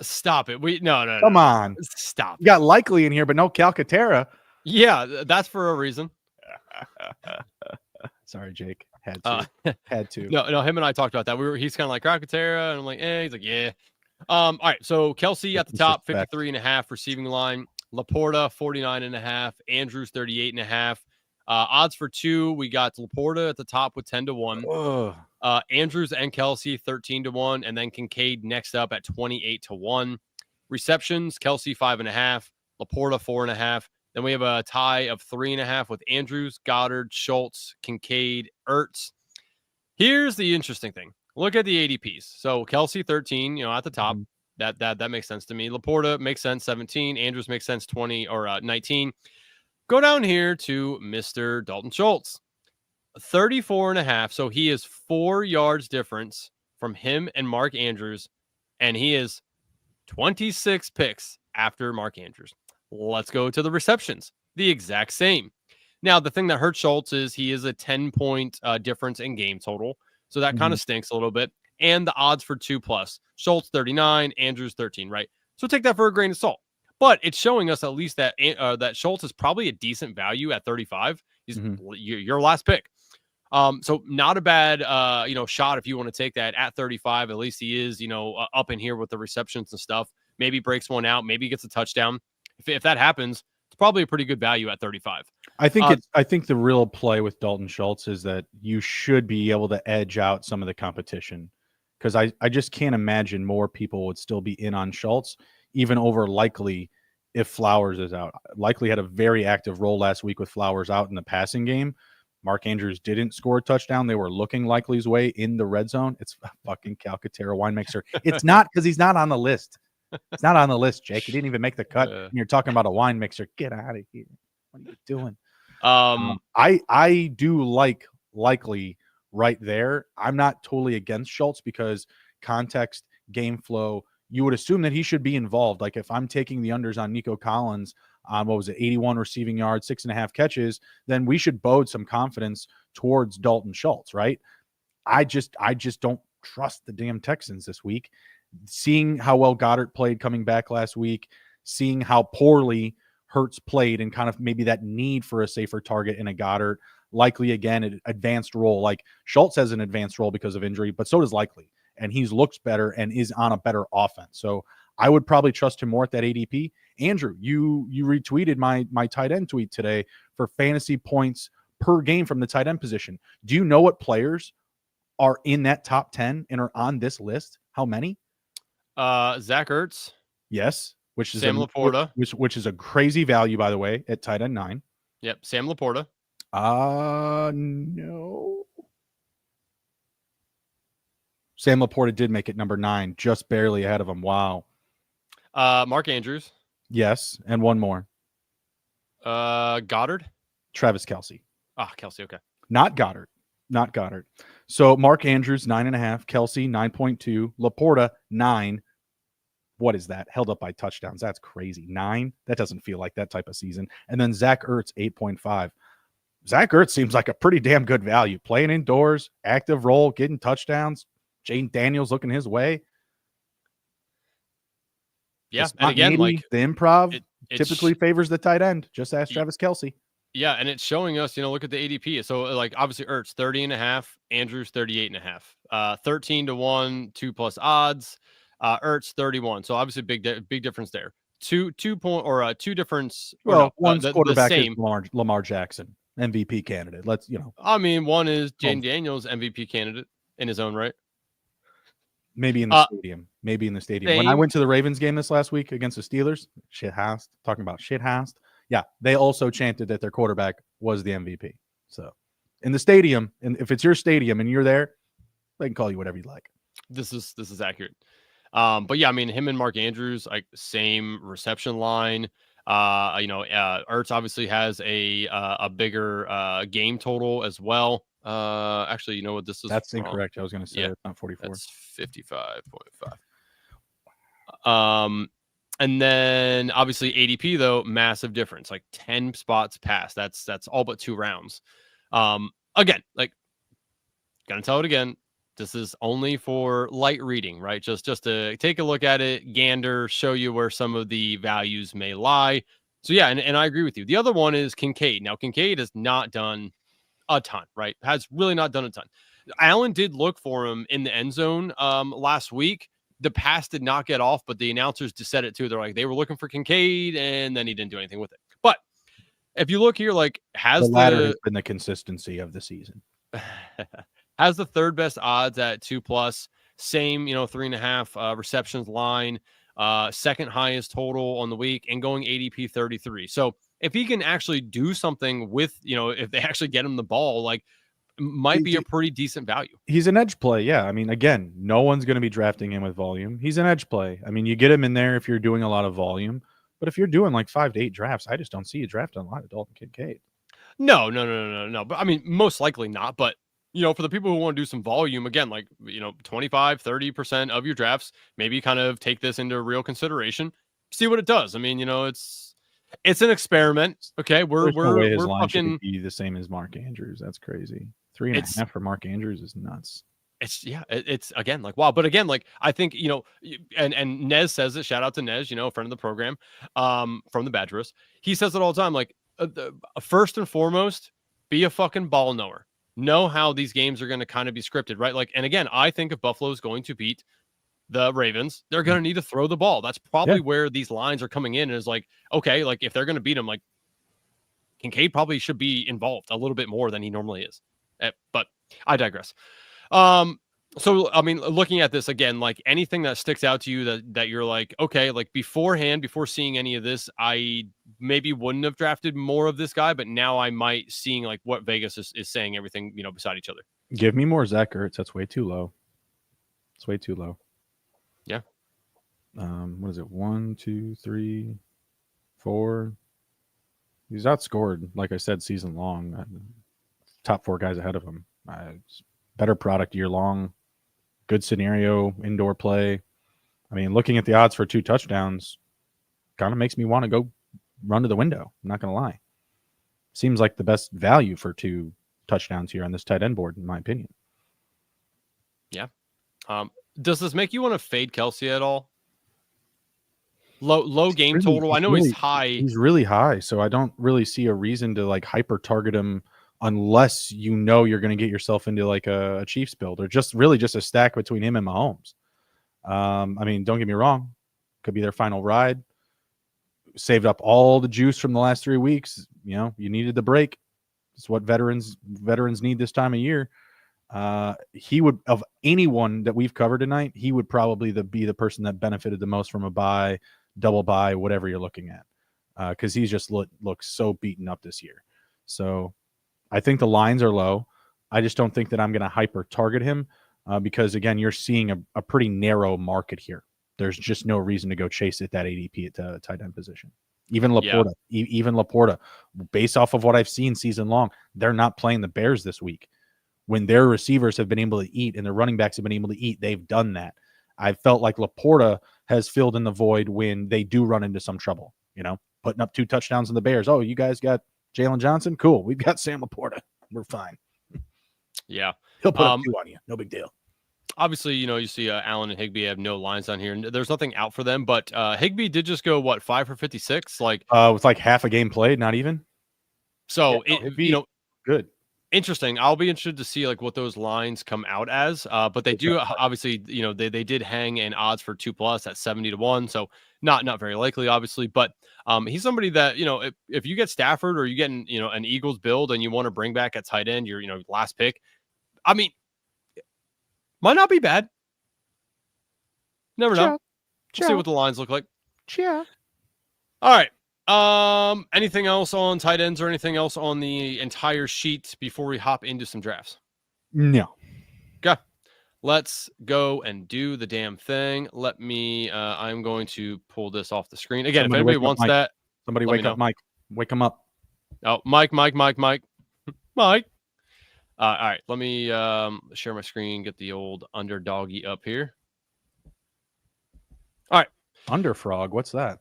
Stop it. No. Come on. Stop. You got Likely in here, but no Calcaterra. Yeah, that's for a reason. Sorry, Jake. Had to. No, him and I talked about that. He's kind of like Calcaterra, and I'm like, he's like, yeah. All right. So Kelsey at the top, 53.5 receiving line. Laporta, 49.5. Andrews, 38.5. Odds for 2, we got Laporta at the top with 10-1. Andrews and Kelsey 13-1, and then Kincaid next up at 28-1. Receptions, Kelsey 5.5, Laporta 4.5. Then we have a tie of 3.5 with Andrews, Goddard, Schultz, Kincaid, Ertz. Here's the interesting thing. Look at the ADPs. So Kelsey 13, at the top. That makes sense to me. Laporta makes sense, 17. Andrews makes sense, 20 or 19. Go down here to Mr. Dalton Schultz, 34.5. So he is 4 yards difference from him and Mark Andrews, and he is 26 picks after Mark Andrews. Let's go to the receptions. The exact same. Now, the thing that hurts Schultz is he is a 10-point difference in game total. So that kind of stinks a little bit. And the odds for 2+. Schultz 39, Andrews 13, right? So take that for a grain of salt. But it's showing us at least that that Schultz is probably a decent value at 35. He's your last pick. So not a bad shot if you want to take that at 35. At least he is up in here with the receptions and stuff. Maybe breaks one out. Maybe gets a touchdown. If that happens, it's probably a pretty good value at 35. I think the real play with Dalton Schultz is that you should be able to edge out some of the competition, because I just can't imagine more people would still be in on Schultz, even over Likely if Flowers is out. Likely had a very active role last week with Flowers out in the passing game. Mark Andrews didn't score a touchdown. They were looking Likely's way in the red zone. It's fucking Calcaterra wine mixer. It's not because he's not on the list. It's not on the list, Jake. He didn't even make the cut. And you're talking about a wine mixer. Get out of here. What are you doing? I do like Likely right there. I'm not totally against Schultz because context, game flow, you would assume that he should be involved. Like if I'm taking the unders on Nico Collins on 81 receiving yards, 6.5 catches, then we should bode some confidence towards Dalton Schultz, right? I just don't trust the damn Texans this week. Seeing how well Goddard played coming back last week, seeing how poorly Hurts played and kind of maybe that need for a safer target in a Goddard, Likely again, an advanced role. Like Schultz has an advanced role because of injury, but so does Likely. And he's looked better and is on a better offense. So I would probably trust him more at that ADP. Andrew, you retweeted my tight end tweet today for fantasy points per game from the tight end position. Do you know what players are in that top 10 and are on this list? How many? Zach Ertz. Yes. Which is Sam Laporta. Which is a crazy value, by the way, at tight end 9. Yep. Sam Laporta. No. Sam Laporta did make it number 9, just barely ahead of him. Wow. Mark Andrews. Yes. And one more. Goddard. Travis Kelce. Kelce. Okay. Not Goddard. So Mark Andrews, 9.5. Kelce, 9.2. Laporta, 9. What is that? Held up by touchdowns. That's crazy. 9? That doesn't feel like that type of season. And then Zach Ertz, 8.5. Zach Ertz seems like a pretty damn good value. Playing indoors, active role, getting touchdowns. Jane Daniels looking his way. Yeah, and again, like the improv typically favors the tight end. Just ask Travis Kelce. Yeah, and it's showing us, look at the ADP. So, like, obviously, Ertz 30.5, Andrews 38.5, 13-1, 2+ odds. Ertz 31. So obviously, big difference there. Two difference. Well, one's quarterback is Lamar Jackson, MVP candidate. I mean, one is Jane Daniels, MVP candidate in his own right. Maybe in the stadium. Same. When I went to the Ravens game this last week against the Steelers, talking about shithoused. Yeah, they also chanted that their quarterback was the MVP. So in the stadium, and if it's your stadium and you're there, they can call you whatever you like. This is accurate. But yeah, I mean, him and Mark Andrews, like same reception line. Ertz obviously has a bigger game total as well. Actually, you know what this is? That's incorrect. I was going to say it's not 44. That's 55.5. And then obviously ADP though, massive difference, like 10 spots past. That's all but 2 rounds. Again, like, gonna tell it again. This is only for light reading, right? Just to take a look at it, gander, show you where some of the values may lie. So yeah, and I agree with you. The other one is Kincaid. Now, Kincaid has not done a ton, right? Has really not done a ton. Allen did look for him in the end zone last week. The pass did not get off, but the announcers just said it too. They're like, they were looking for Kincaid, and then he didn't do anything with it. But if you look here, like, has the latter has been the consistency of the season. Has the third best odds at 2+, same, 3.5 receptions line, second highest total on the week, and going ADP 33. So if he can actually do something with, if they actually get him the ball, like, might be a pretty decent value. He's an edge play. Yeah. I mean, again, no one's going to be drafting him with volume. He's an edge play. I mean, you get him in there if you're doing a lot of volume, but if you're doing like 5 to 8 drafts, I just don't see you drafting a lot of Dalton Kincaid. No. But I mean, most likely not. But, for the people who want to do some volume, again, like, 25, 30% of your drafts, maybe kind of take this into real consideration, see what it does. I mean, it's an experiment. Okay. We're fucking be the same as Mark Andrews. That's crazy. 3.5 for Mark Andrews is nuts. It's again, like, wow. But again, like, I think, and Nez says it, shout out to Nez, a friend of the program, from the Badgers. He says it all the time. Like, first and foremost, be a fucking ball knower. Know how these games are going to kind of be scripted, right? Like, and again, I think if Buffalo is going to beat the Ravens, they're going to need to throw the ball. That's probably where these lines are coming in, is like, okay, like, if they're going to beat them, like, Kincaid probably should be involved a little bit more than he normally is. But I digress. So, I mean, looking at this again, like anything that sticks out to you that you're like, okay, like beforehand, before seeing any of this, I maybe wouldn't have drafted more of this guy, but now I might, seeing like what Vegas is saying, everything, beside each other. Give me more Zach Ertz. That's way too low. It's way too low. Yeah. What is it? 1, 2, 3, 4. He's outscored, like I said, season long. Top 4 guys ahead of him. Better product year long. Good scenario, indoor play. I mean, looking at the odds for 2 touchdowns kind of makes me want to go run to the window. I'm not going to lie. Seems like the best value for 2 touchdowns here on this tight end board, in my opinion. Yeah. Does this make you want to fade Kelsey at all? Low game total. I know he's high. He's really high, so I don't really see a reason to like hyper target him unless you know you're going to get yourself into like a Chiefs build or just a stack between him and Mahomes. I mean, don't get me wrong, could be their final ride. Saved up all the juice from the last 3 weeks. You needed the break. It's what veterans need this time of year. He would, of anyone that we've covered tonight, he would probably be the person that benefited the most from a buy, double buy, whatever you're looking at, because he's just looks so beaten up this year. So I think the lines are low. I just don't think that I'm going to hyper target him because, again, you're seeing a pretty narrow market here. There's just no reason to go chase at that ADP at the tight end position. Even Laporta, based off of what I've seen season long, they're not playing the Bears this week. When their receivers have been able to eat and their running backs have been able to eat, they've done that. I felt like Laporta has filled in the void when they do run into some trouble, putting up 2 touchdowns in the Bears. Oh, you guys got Jalen Johnson? Cool. We've got Sam Laporta. We're fine. Yeah. He'll put up 2 on you. No big deal. Obviously, you see Allen and Higbee have no lines on here. There's nothing out for them, but Higbee did just go, 5 for 56? With like half a game played, not even. So, good. Interesting. I'll be interested to see what those lines come out as. But they do obviously, they did hang in odds for 2+ at 70-1. So not very likely, obviously. But he's somebody that, if you get Stafford or you get an Eagles build and you want to bring back at tight end, your last pick, I mean, might not be bad. Never know. We'll see what the lines look like. Yeah. All right. Anything else on tight ends or anything else on the entire sheet before we hop into some drafts? No. Okay. Let's go and do the damn thing. Let me, I'm going to pull this off the screen. Again, if anybody wants that. Somebody wake up Mike. Wake him up. Oh, Mike. Mike. All right. Let me share my screen, get the old underdoggy up here. All right. Underfrog. What's that?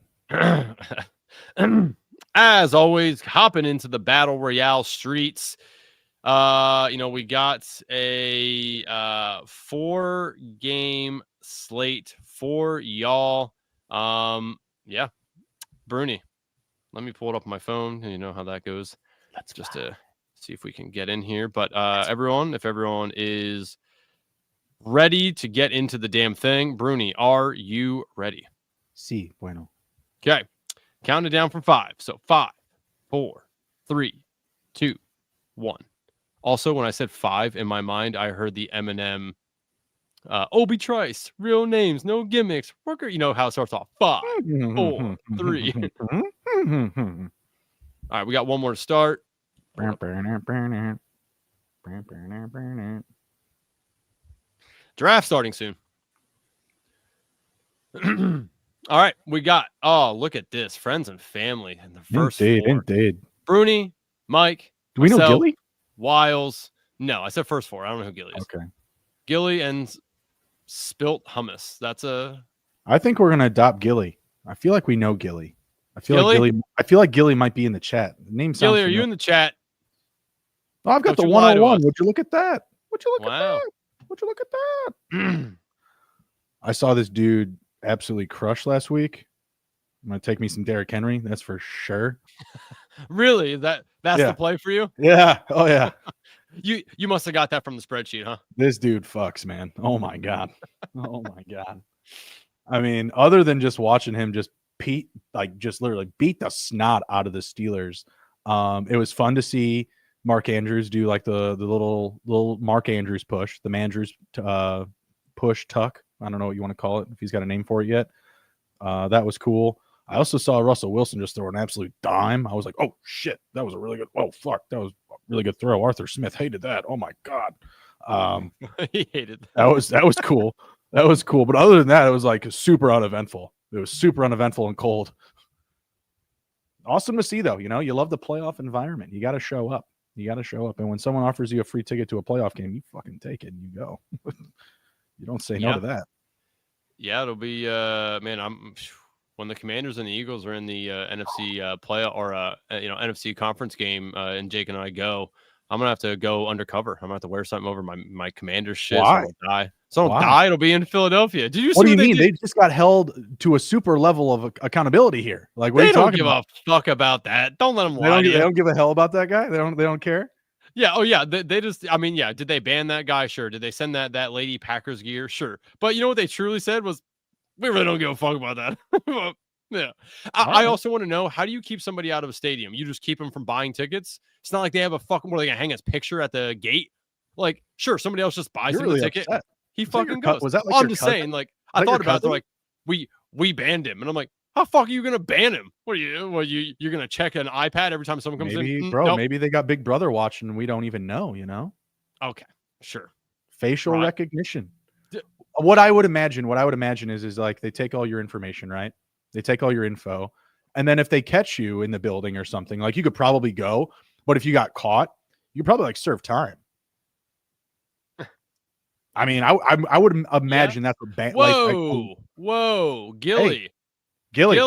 As always, hopping into the Battle Royale streets. We got a 4-game slate for y'all. Yeah. Bruni, let me pull it up on my phone. You know how that goes. That's just to see if we can get in here. But if everyone is ready to get into the damn thing, Bruni, are you ready? Sí, bueno. Okay. Count it down from 5. So 5, 4, 3, 2, 1. Also, when I said 5 in my mind, I heard the Eminem Obi Trice, real names, no gimmicks. Worker, how it starts off. 5, 4, 3. All right, we got one more to start. Draft starting soon. All right, we got, look at this. Friends and family in the first four. Indeed. Bruni, Mike. Do we know Gilly? Wiles. No, I said first 4. I don't know who Gilly is. Okay. Gilly and Spilt Hummus. I think we're gonna adopt Gilly. I feel like we know Gilly. I feel like Gilly might be in the chat. The name sounds Gilly, are you in the chat? Oh, I've got the 101. Would you look at that? Would you look at that? I saw this dude absolutely crush last week. I'm gonna take me some Derrick Henry. That's for sure. Really? That's the play for you? Yeah. Oh yeah. You must have got that from the spreadsheet, huh? This dude fucks, man. Oh my god. Oh my god. I mean, other than just watching him just literally beat the snot out of the Steelers. It was fun to see. Mark Andrews do like the little Mark Andrews push, the Mandrews push tuck. I don't know what you want to call it if he's got a name for it yet. That was cool. I also saw Russell Wilson just throw an absolute dime. I was like, oh shit, that was a really good. Oh fuck, that was a really good throw. Arthur Smith hated that. Oh my god, He hated that was cool. That was cool. But other than that, it was like super uneventful. It was super uneventful and cold. Awesome to see though. You know, you love the playoff environment. You got to show up. You got to show up. And when someone offers you a free ticket to a playoff game, you fucking take it and you go. You don't say no to that. Yeah, it'll be man. When the Commanders and the Eagles are in the NFC playoff or NFC conference game, and Jake and I go, I'm gonna have to go undercover. I'm gonna have to wear something over my Commanders shit. Why? So I don't die. So I don't die. It'll be in Philadelphia. Did you? What see do you mean? Did? They just got held to a super level of accountability here. Like, what they are you don't talking give about? a fuck about that. Don't let them lie. They don't give a hell about that guy. They don't care. Yeah. Oh yeah. They just. I mean, yeah. Did they ban that guy? Sure. Did they send that lady Packers gear? Sure. But you know what they truly said was, we really don't give a fuck about that. Yeah. I also want to know, how do you keep somebody out of a stadium? You just keep them from buying tickets? It's not like they have a fucking, where they gonna hang his picture at the gate. Like, sure, somebody else just buys him the ticket. Upset. He fucking goes. Was that like I'm just saying, like, I thought about it. They're like, we banned him. And I'm like, how fuck are you gonna ban him? What are you're gonna check an iPad every time someone comes in? Bro, nope. Maybe they got Big Brother watching and we don't even know, you know? Okay, sure. Facial recognition. What I would imagine is like they take all your information, right? They take all your info. And then if they catch you in the building or something, like you could probably go, but if you got caught, you could probably like serve time. I mean, I would imagine that's what whoa, Gilly. Hey, Gilly,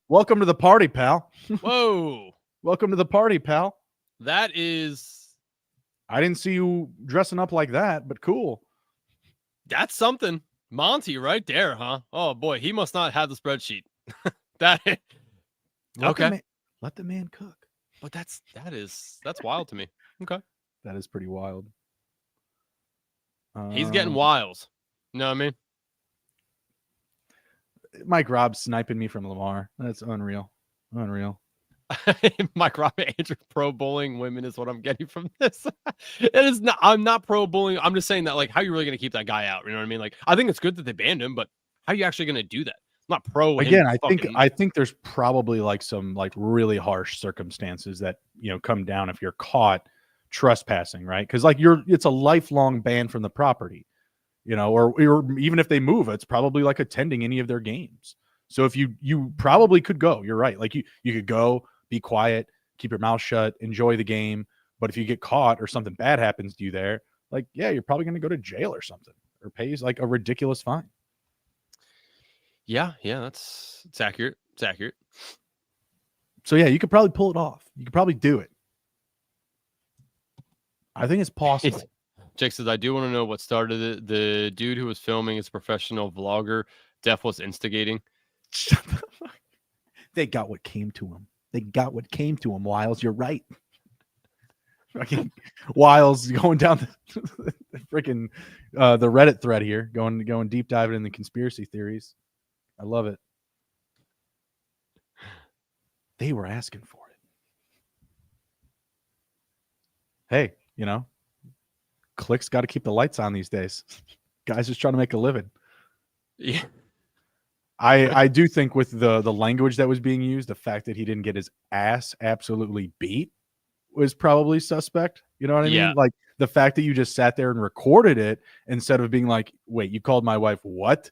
welcome to the party, pal. Whoa. Welcome to the party, pal. That is, I didn't see you dressing up like that, but cool. That's something. Monty right there, huh? Oh boy, he must not have the spreadsheet. Okay. Let the man cook. But that's wild to me. Okay. That is pretty wild. He's getting wiles. You know what I mean? Mike Robb sniping me from Lamar. That's unreal. Mike Robb, Andrew, pro bullying women is what I'm getting from this. It is not. I'm not pro bullying. I'm just saying that, like, how are you really going to keep that guy out? You know what I mean? Like, I think it's good that they banned him, but how are you actually going to do that? I'm not pro. Again, I think there's probably like some like really harsh circumstances that, you know, come down if you're caught trespassing, right? Because like it's a lifelong ban from the property, you know, or even if they move, it's probably like attending any of their games. So if you probably could go, you're right. Like you could go, be quiet, keep your mouth shut, enjoy the game. But if you get caught or something bad happens to you there, like, yeah, you're probably going to go to jail or something, or pays like a ridiculous fine. Yeah, it's accurate. It's accurate. So yeah, you could probably pull it off. You could probably do it. I think it's possible. Jake says, I do want to know what started it. The dude who was filming is a professional vlogger. Def was instigating. They got what came to him. Wiles, you're right. Fucking Wiles going down the freaking the Reddit thread here, going deep diving in the conspiracy theories. I love it. They were asking for it. Hey, you know, Click's got to keep the lights on these days. Guys just trying to make a living. Yeah. I do think with the language that was being used, the fact that he didn't get his ass absolutely beat was probably suspect. You know what I mean? Like the fact that you just sat there and recorded it instead of being like, wait, you called my wife what?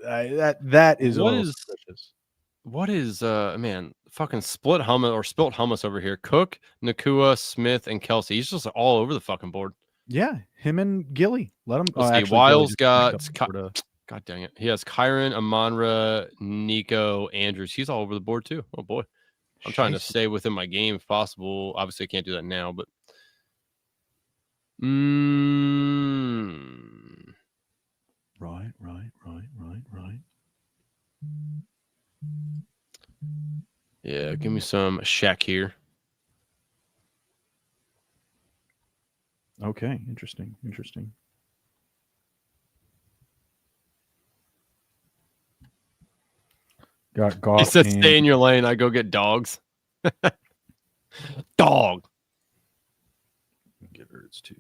That is suspicious. What is man, fucking split hummus or spilt hummus over here? Cook, Nakua, Smith, and Kelsey. He's just all over the fucking board. Yeah, him and Gilly. Let him. Let's see. Wiles got. God dang it. He has Kyron, Amonra, Nico, Andrews. He's all over the board too. Oh boy. I'm trying to stay within my game if possible. Obviously, I can't do that now, but Right. Yeah, give me some Shaq here. Okay, interesting. Got Goff. He said, "Stay in your lane. I go get dogs." Dog. Ertz too.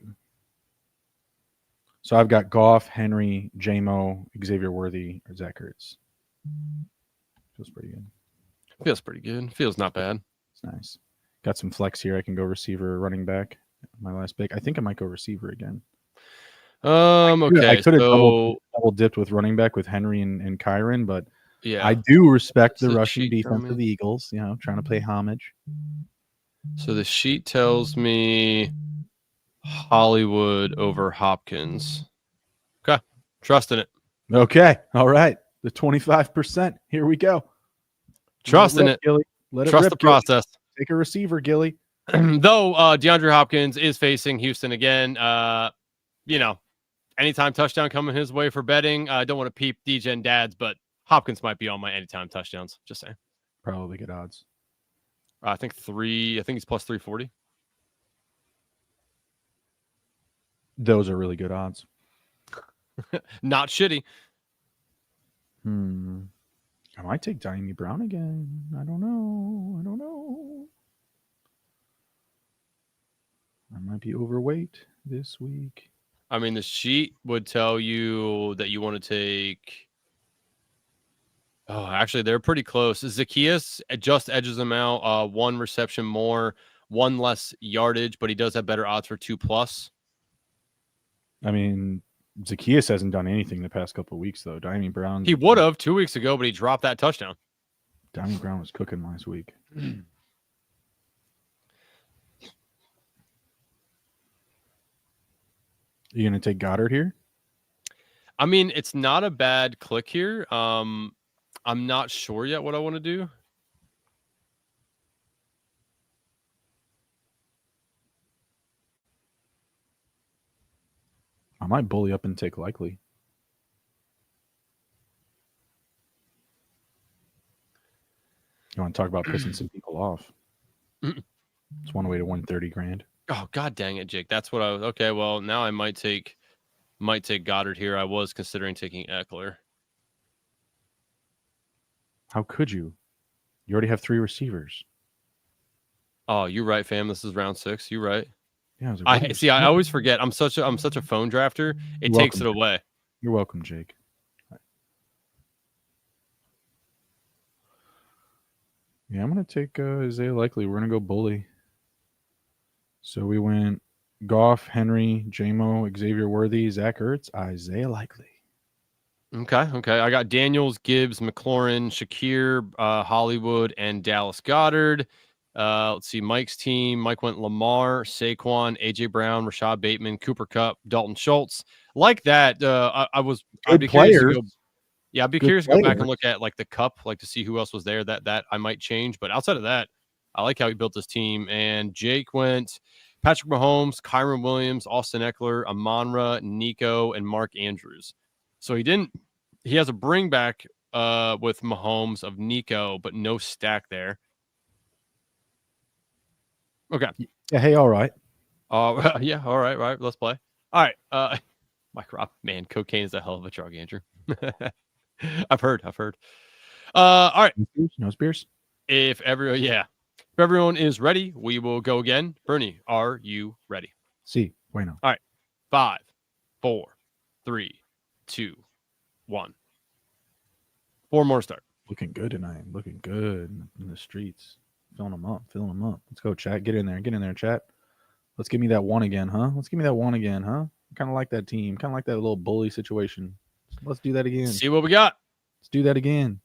So I've got Goff, Henry, J-Mo, Xavier Worthy, or Zach Ertz. Feels pretty good. Feels pretty good. Feels not bad. It's nice. Got some flex here. I can go receiver, running back. My last pick. I think I might go receiver again. Okay. I could have double dipped with running back with Henry and Kyron, but yeah, I do respect the the rushing sheet defense tell of the Eagles. You know, trying to pay homage. So the sheet tells me Hollywood over Hopkins. Okay, trusting it. Okay, all right. The 25%. Here we go. Trusting it. Gilly. Let it Trust rip, the process. Take a receiver, Gilly. Though DeAndre Hopkins is facing Houston again. You know, anytime touchdown coming his way for betting. I don't want to peep DGen dads, but Hopkins might be on my anytime touchdowns. Just saying. Probably good odds. I think he's plus 340. Those are really good odds. Not shitty. I might take Diami Brown again. I don't know. I might be overweight this week. I mean, the sheet would tell you that you want to take. Oh, actually, they're pretty close. Zacchaeus just edges them out. One reception more, one less yardage, but he does have better odds for 2+. I mean, Zacchaeus hasn't done anything the past couple of weeks, though. Diami Brown. He would have 2 weeks ago, but he dropped that touchdown. Diami Brown was cooking last week. Are you going to take Goddard here? I mean, it's not a bad click here. I'm not sure yet what I want to do. I might bully up and take Likely. You want to talk about pissing some people off? It's one way to win 30 grand. Oh, God dang it, Jake. That's what I was. Okay, well, now I might take Goddard here. I was considering taking Eckler. How could you? You already have 3 receivers. Oh, you're right, fam. This is round 6. You're right. Yeah, I always forget. I'm such a phone drafter. It takes it away. You're welcome, Jake. Yeah, I'm going to take Isaiah Likely. We're going to go bully. So we went Goff, Henry, J-Mo, Xavier Worthy, Zach Ertz, Isaiah Likely. Okay. I got Daniels, Gibbs, McLaurin, Shakir, Hollywood, and Dallas Goedert. Let's see, Mike's team. Mike went Lamar, Saquon, AJ Brown, Rashad Bateman, Cooper Kupp, Dalton Schultz. Like that. I'd be curious to go. Yeah, I'd be curious to go back and look at like the Cup, like to see who else was there that I might change. But outside of that, I like how he built this team. And Jake went Patrick Mahomes, Kyron Williams, Austin Eckler, Amon-Ra, Nico, and Mark Andrews. So he has a bring back with Mahomes of Nico, but no stack there. Okay. Yeah, hey, all right. Yeah, all right, right. Let's play. All right. Mike Rob, man, cocaine is a hell of a drug, Andrew. I've heard. All right. No spears. If everyone is ready, we will go again. Bruni, are you ready? Sí, bueno. All right. 5, 4, 3, 2, 1. 4 more start. Looking good tonight. Looking good in the streets. Filling them up. Let's go, chat. Get in there, chat. Let's give me that one again, huh? I kind of like that team. Kind of like that little bully situation. Let's do that again. See what we got. Let's do that again.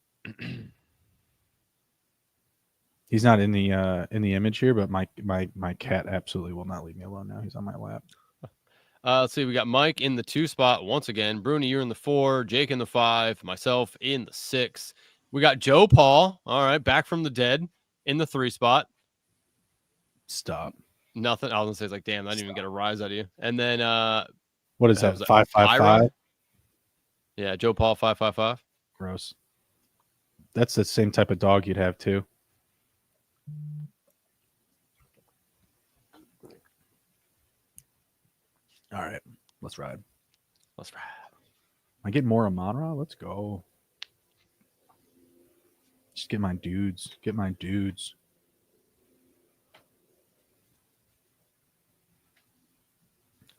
He's not in the image here, but my cat absolutely will not leave me alone now. He's on my lap. Let's see. We got Mike in the 2 spot once again. Bruni, you're in the 4. Jake in the 5. Myself in the 6. We got Joe Paul. All right, back from the dead in the 3 spot. Stop. Nothing. I was gonna say, it's like, damn, I didn't even get a rise out of you. And then what is that? 555. Yeah, Joe Paul 555. Gross. That's the same type of dog you'd have too. All right, let's ride. I get more Amon-Ra. Let's go. Just get my dudes.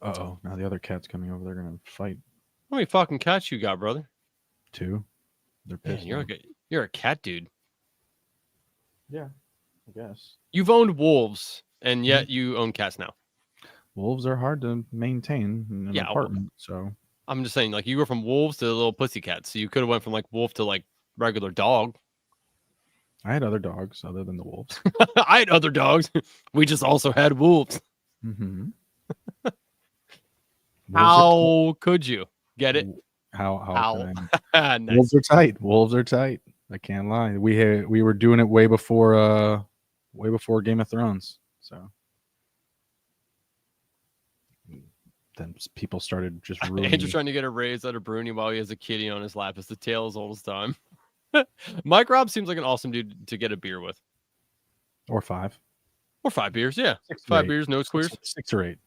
Uh-oh. Now the other cat's coming over. They're going to fight. How many fucking cats you got, brother? 2. They're pissed. Man, you're a cat dude. Yeah, I guess. You've owned wolves, and yet you own cats now. Wolves are hard to maintain in an apartment, so... I'm just saying, like, you go from wolves to little pussy cats. So you could have went from, like, wolf to, like, regular dog. I had other dogs other than the wolves. I had other dogs. We just also had wolves. Mm-hmm. How could you get it? How? Nice. Wolves are tight. Wolves are tight. I can't lie. We were doing it way before Game of Thrones. So then people started just ruining. Andrew's trying to get a raise out of Bruni while he has a kitty on his lap. It's the tale as old as time. Mike Raub seems like an awesome dude to get a beer with. Or 5. Or 5 beers, yeah. 5 beers, no squares. 6 or 8.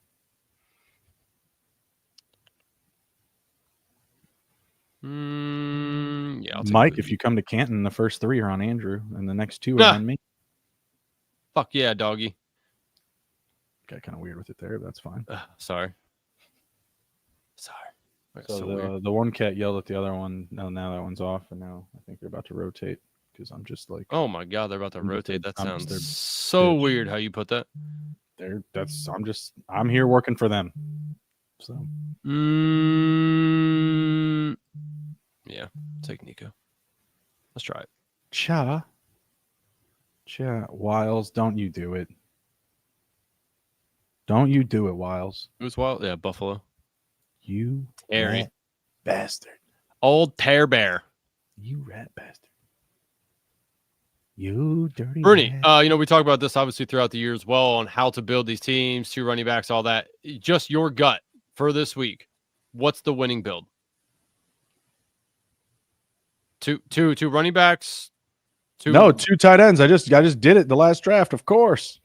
Yeah. Mike, if you come to Canton, the first 3 are on Andrew, and the next 2 are on me. Fuck yeah, doggy. Got kind of weird with it there, but that's fine. Sorry. So the one cat yelled at the other one. Now that one's off, and now I think they're about to rotate because I'm just like, oh my god, they're about to rotate. That sounds so weird how you put that. I'm here working for them. So yeah, take Nico. Let's try it. Cha, Wiles, don't you do it. Don't you do it, Wiles. Who's Wild? Yeah, Buffalo. You Terry bastard. Old Tear Bear. You rat bastard. You dirty Bruni, rat. we talk about this obviously throughout the year as well on how to build these teams, 2 running backs, all that. Just your gut for this week. What's the winning build? Two running backs. 2 tight ends. I just did it the last draft, of course.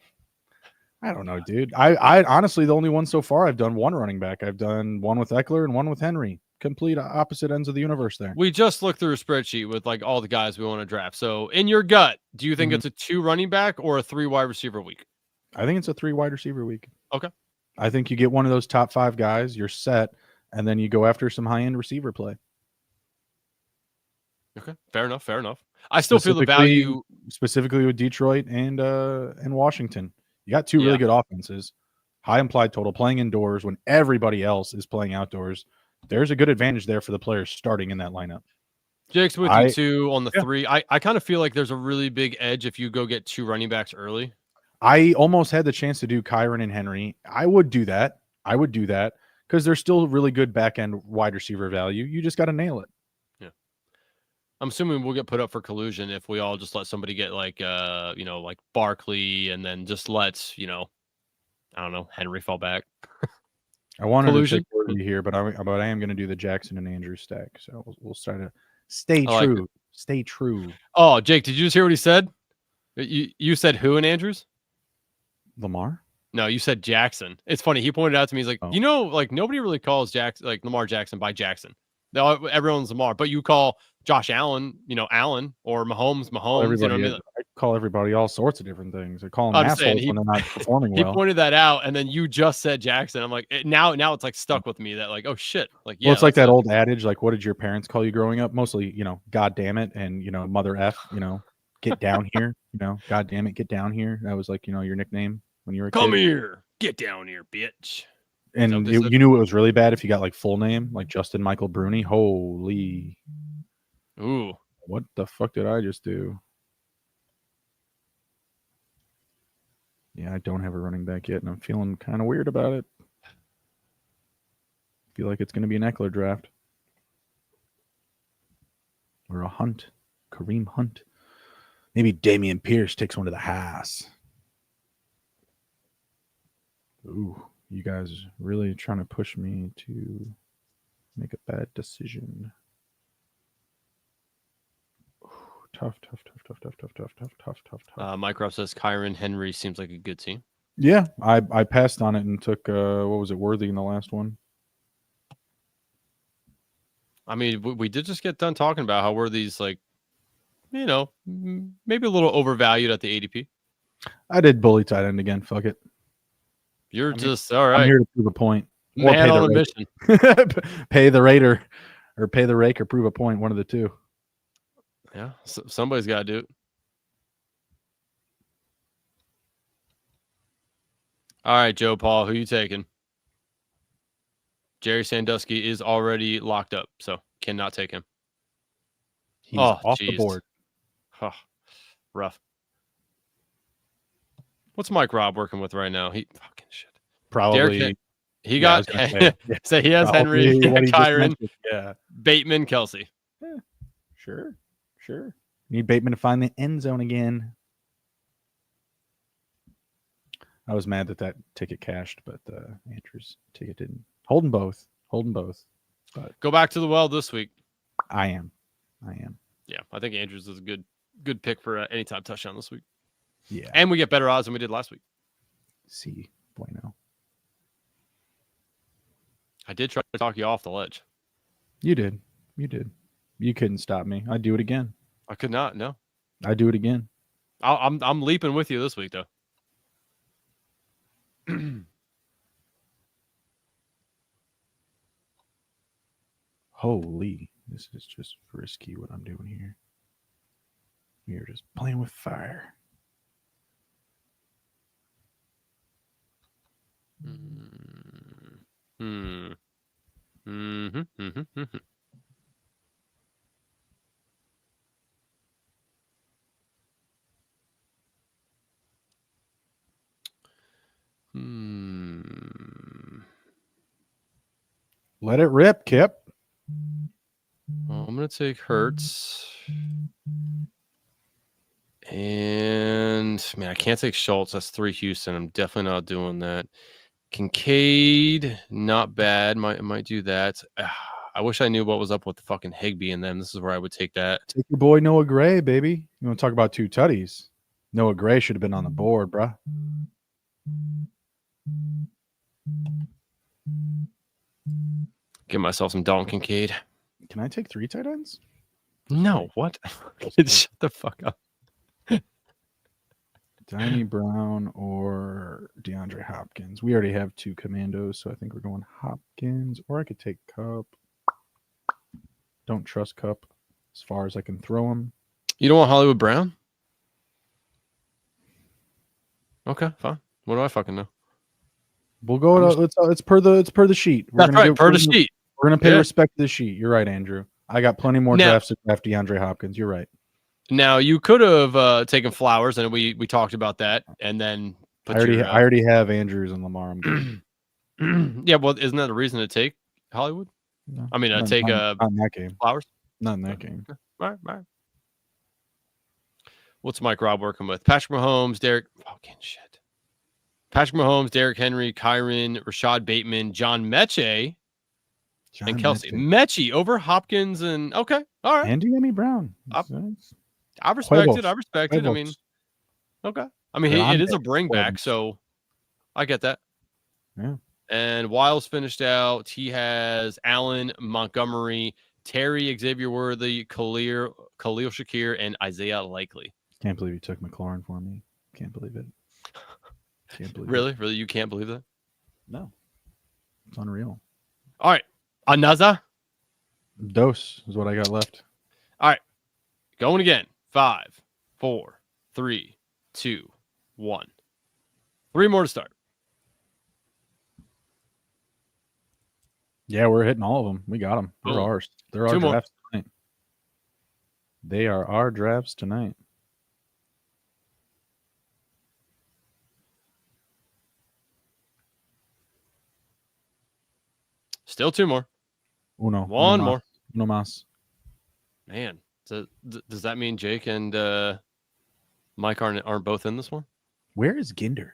I don't know, dude. I honestly, the only one so far, I've done 1 running back. I've done 1 with Eckler and 1 with Henry. Complete opposite ends of the universe there. We just looked through a spreadsheet with like all the guys we want to draft. So in your gut, do you think it's a 2 running back or a 3 wide receiver week? I think it's a 3 wide receiver week. Okay. I think you get one of those top 5 guys, you're set, and then you go after some high-end receiver play. Okay. Fair enough. I still feel the value specifically with Detroit and Washington. You got 2 really good offenses, high implied total, playing indoors when everybody else is playing outdoors. There's a good advantage there for the players starting in that lineup. Jake's with you too on the 3. I kind of feel like there's a really big edge if you go get 2 running backs early. I almost had the chance to do Kyron and Henry. I would do that because there's still really good back end wide receiver value. You just got to nail it. Yeah. I'm assuming we'll get put up for collusion if we all just let somebody get like Barkley and then just lets, I don't know, Henry fall back. I wanted to take Worthy here, but I am going to do the Jackson and Andrew stack. So we'll try to stay true. Stay true. Oh, Jake, did you just hear what he said? You said who in Andrews? Lamar? No, you said Jackson. It's funny. He pointed out to me, he's like, nobody really calls Lamar Jackson by Jackson. Everyone's Lamar, but you call Josh Allen, Allen, or Mahomes. I call everybody all sorts of different things. I call them assholes when they're not performing well. He pointed that out, and then you just said Jackson. I'm like, now it's like stuck with me that like, oh shit, like yeah. Well, it's like that old adage, like, what did your parents call you growing up? Mostly, God damn it, and mother f, get down here, God damn it, get down here. That was like, your nickname when you were a kid. Come here, get down here, bitch. And you knew it was really bad if you got like full name, like Justin Michael Bruni. Holy. Ooh. What the fuck did I just do? Yeah, I don't have a running back yet, and I'm feeling kind of weird about it. Feel like it's going to be an Eckler draft. Or a Hunt. Kareem Hunt. Maybe Damian Pierce takes one to the house. Ooh. You guys really trying to push me to make a bad decision. Ooh, tough. Mike Ruff says Kyron Henry seems like a good team. Yeah, I passed on it and took Worthy in the last one. I mean, we did just get done talking about how Worthy's like, maybe a little overvalued at the ADP. I did bully tight end again. Fuck it. All right. I'm here to prove a point. Man on a mission. Pay the raider or pay the rake or prove a point. One of the two. Yeah, so somebody's got to do it. All right, Joe Paul, who you taking? Jerry Sandusky is already locked up, so cannot take him. He's off the board. Oh, rough. What's Mike Robb working with right now? He fucking shit. Probably. He got say he has Henry, Kyron, Bateman, Kelsey. Yeah, sure. Need Bateman to find the end zone again. I was mad that ticket cashed, but Andrew's ticket didn't. Holding both. But go back to the well this week. I am. Yeah, I think Andrews is a good pick for anytime touchdown this week. Yeah, and we get better odds than we did last week. See, bueno. I did try to talk you off the ledge. You did. You couldn't stop me. I'd do it again. I could not. No, I'd do it again. I'm leaping with you this week though. Holy, this is just risky what I'm doing here. We're just playing with fire. Let it rip, Kip. Well, I'm going to take Hurts. And, man, I can't take Schultz. That's 3 Houston. I'm definitely not doing that. Kincaid, not bad. Might do that. I wish I knew what was up with the fucking Higbee and them. This is where I would take that. Take your boy Noah Gray, baby. You want to talk about 2 tutties? Noah Gray should have been on the board, bruh. Give myself some Dalton Kincaid. Can I take 3 tight ends? No, what? Shut the fuck up. Danny Brown or DeAndre Hopkins. We already have 2 commandos, so I think we're going Hopkins. Or I could take Cup. Don't trust Cup as far as I can throw him. You don't want Hollywood Brown? Okay, fine. What do I fucking know? We'll go. It's per the sheet. That's right. Per the sheet. We're gonna pay respect to the sheet. You're right, Andrew. I got plenty more drafts to draft DeAndre Hopkins. You're right. Now you could have taken Flowers, and we talked about that, and then I already have Andrews and Lamar. Yeah, well, isn't that a reason to take Hollywood? No, I mean, not in that game. Flowers. Not in that game. All right. What's Mike Robb working with? Patrick Mahomes, Patrick Mahomes, Derrick Henry, Kyron, Rashad Bateman, John Mechie, and Kelsey. Mechie over Hopkins and okay, all right. And Danny Brown. I respect it. I mean, okay. I mean, it is a bring back, so I get that. Yeah. And Wiles finished out. He has Allen, Montgomery, Terry, Xavier Worthy, Khalil Shakir, and Isaiah Likely. Can't believe you took McLaurin for me. Can't believe it. Really? You can't believe that? No. It's unreal. All right. Anaza? Dose is what I got left. All right. Going again. 5, 4, 3, 2, 1. 3 more to start. Yeah, we're hitting all of them. We got them. They're ours. They're our drafts tonight. They are our drafts tonight. Still 2 more. One more. No mas. Man, does that mean Jake and Mike aren't both in this one? Where is Ginder?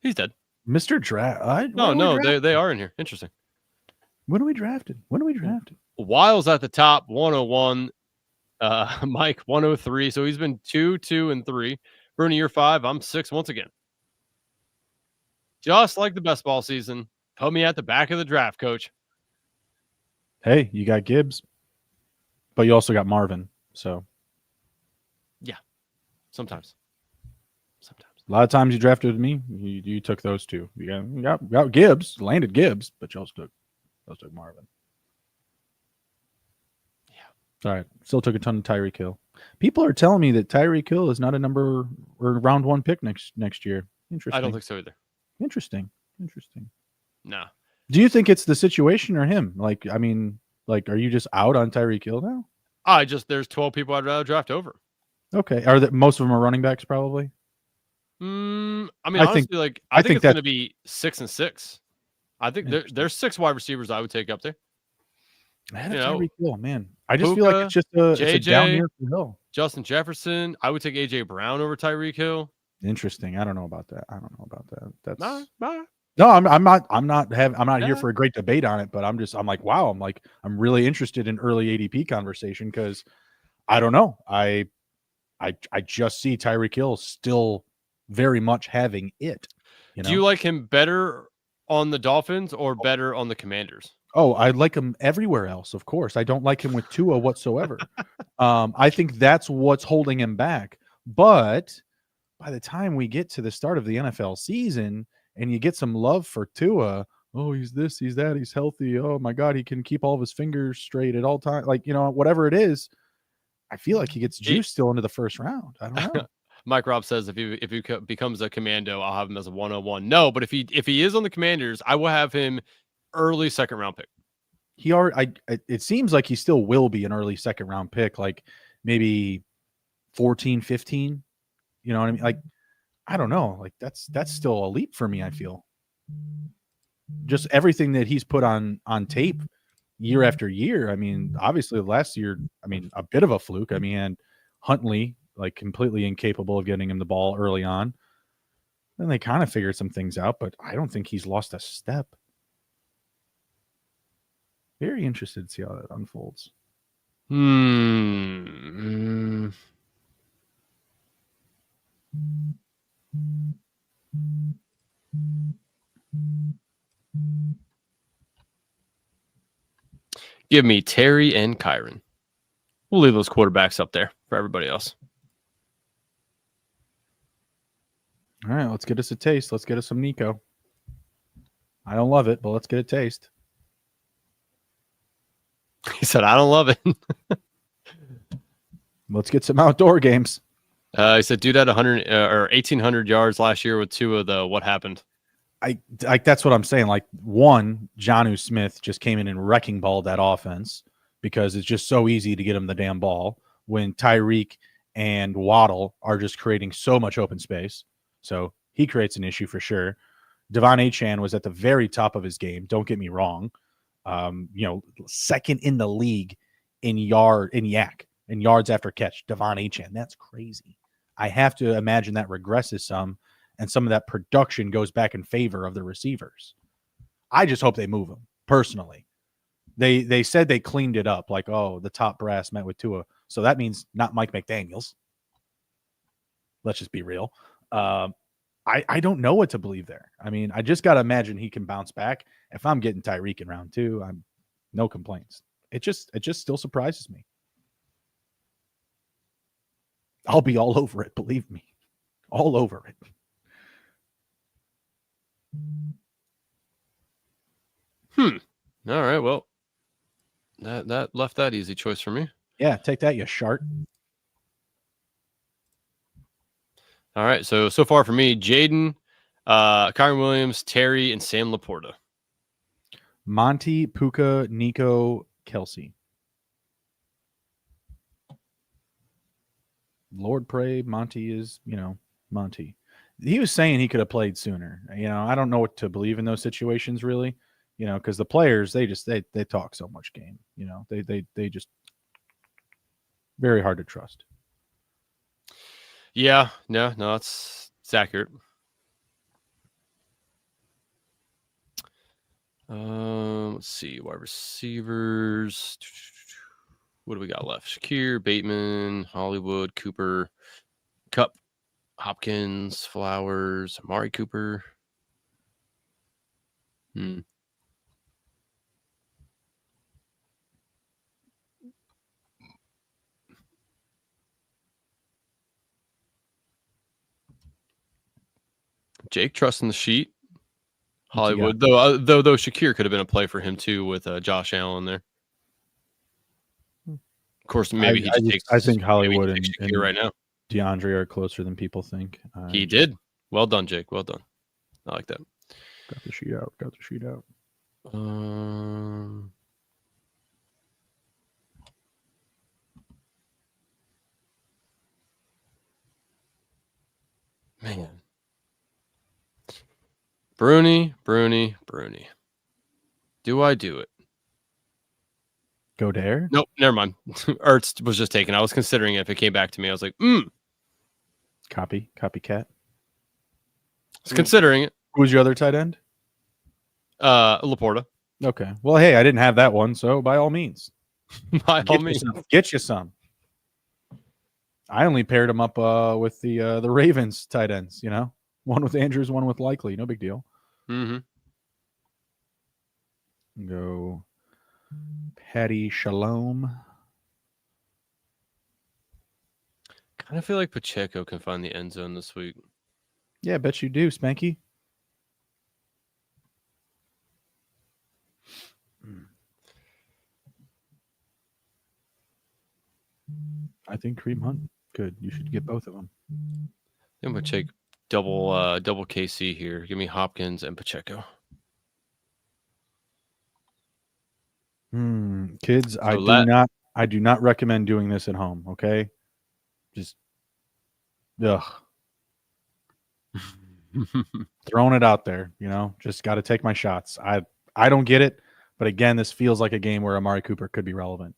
He's dead. Mr. Draft. No, they are in here. Interesting. When are we drafted? Wiles at the top, 101. Mike, 103. So he's been 2, 2, and 3. Bruni, you're 5. I'm 6 once again. Just like the best ball season. Put me at the back of the draft, coach. Hey, you got Gibbs, but you also got Marvin. So, yeah, sometimes. A lot of times you drafted with me, you took those two. You got Gibbs, landed Gibbs, but you also took Marvin. Yeah. All right. Still took a ton of Tyreek Hill. People are telling me that Tyreek Hill is not a number or round 1 pick next year. Interesting. I don't think so either. Interesting. Nah. Do you think it's the situation or him? Like, I mean, like, are you just out on Tyreek Hill now? There's 12 people I'd rather draft over. Okay. Are that most of them are running backs probably? I mean, I honestly, think, I think it's going to be 6 and 6. I think there's 6 wide receivers I would take up there. Tyreek Hill, man. I just Puka, feel like it's a down year for Hill. Justin Jefferson. I would take AJ Brown over Tyreek Hill. Interesting. I don't know about that. That's nah. No, I'm not here for a great debate on it, but I'm like, wow, I'm really interested in early ADP conversation because I don't know. I just see Tyreek Hill still very much having it. Do you like him better on the Dolphins or better on the Commanders? Oh, I like him everywhere else, of course. I don't like him with Tua whatsoever. I think that's what's holding him back. But by the time we get to the start of the NFL season and you get some love for Tua, oh, he's this, he's that, he's healthy. Oh my God, he can keep all of his fingers straight at all times. Like, whatever it is, I feel like he gets juice still into the first round. I don't know. Mike Robb says if he becomes a commando, I'll have him as a 101. No, but if he is on the Commanders, I will have him early second round pick. It seems like he still will be an early second round pick, like maybe 14, 15. You know what I mean? Like, I don't know. Like that's still a leap for me, I feel. Just everything that he's put on tape year after year. I mean, obviously last year, a bit of a fluke. And Huntley, like, completely incapable of getting him the ball early on. Then they kind of figured some things out, but I don't think he's lost a step. Very interested to see how that unfolds. Give me Terry and Kyron. We'll leave those quarterbacks up there for everybody else. All right, let's get us a taste. Let's get us some Nico. I don't love it, but let's get a taste. He said, I don't love it. Let's get some outdoor games. He said, dude had 100 or 1,800 yards last year with Tua, though. What happened? That's what I'm saying. Like, one, Jonnu Smith just came in and wrecking balled that offense because it's just so easy to get him the damn ball when Tyreek and Waddle are just creating so much open space. So he creates an issue for sure. Devon Achane was at the very top of his game. Don't get me wrong. Second in the league in yards after catch. Devon Achane. That's crazy. I have to imagine that regresses some, and some of that production goes back in favor of the receivers. I just hope they move him, personally. They said they cleaned it up, like, oh, the top brass met with Tua. So that means not Mike McDaniels. Let's just be real. I don't know what to believe there. I just got to imagine he can bounce back. If I'm getting Tyreek in round 2, I'm no complaints. It just still surprises me. I'll be all over it, believe me. All over it. All right, well, that left that easy choice for me. Yeah, take that, you shark. All right, so far for me, Jaden, Kyron Williams, Terry, and Sam Laporta. Monty, Puka, Nico, Kelsey. Lord pray Monty is, Monty. He was saying he could have played sooner. I don't know what to believe in those situations, really. Because the players, they talk so much game. They just very hard to trust. Yeah, no, it's accurate. Let's see, wide receivers. What do we got left? Shakir, Bateman, Hollywood, Cooper, Cup, Hopkins, Flowers, Amari Cooper. Jake trusting the sheet. Hollywood, though Shakir could have been a play for him too with Josh Allen there. Of course, maybe he just takes. I think Hollywood and Shakir right now. DeAndre are closer than people think. He did. Well done, Jake. Well done. I like that. Got the sheet out. Man. Bruni. Do I do it? Go dare? Nope, never mind. Ertz was just taken. I was considering it. If it came back to me, I was like, Copycat. I was considering it. Who was your other tight end? Laporta. Okay. Well, hey, I didn't have that one, so by all means. Get you some. I only paired him up with the Ravens tight ends, One with Andrews, one with Likely. No big deal. Mm-hmm. Go Patty Shalom. Kind of feel like Pacheco can find the end zone this week. Yeah, I bet you do, Spanky. I think Kareem Hunt could. You should get both of them. I'm gonna take double KC here. Give me Hopkins and Pacheco. Kids, so I do not recommend doing this at home, okay? Just throwing it out there, just got to take my shots. I don't get it, but again, this feels like a game where Amari Cooper could be relevant.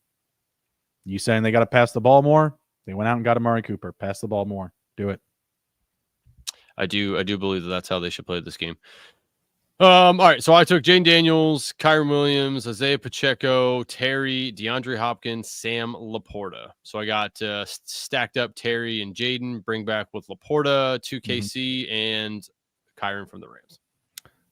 You saying they got to pass the ball more? They went out and got Amari Cooper. Pass the ball more. Do it. I do believe that's how they should play this game. All right, so I took Jane Daniels, Kyron Williams, Isaiah Pacheco, Terry, DeAndre Hopkins, Sam Laporta. So I got stacked up Terry and Jaden, bring back with Laporta, 2KC, and Kyron from the Rams.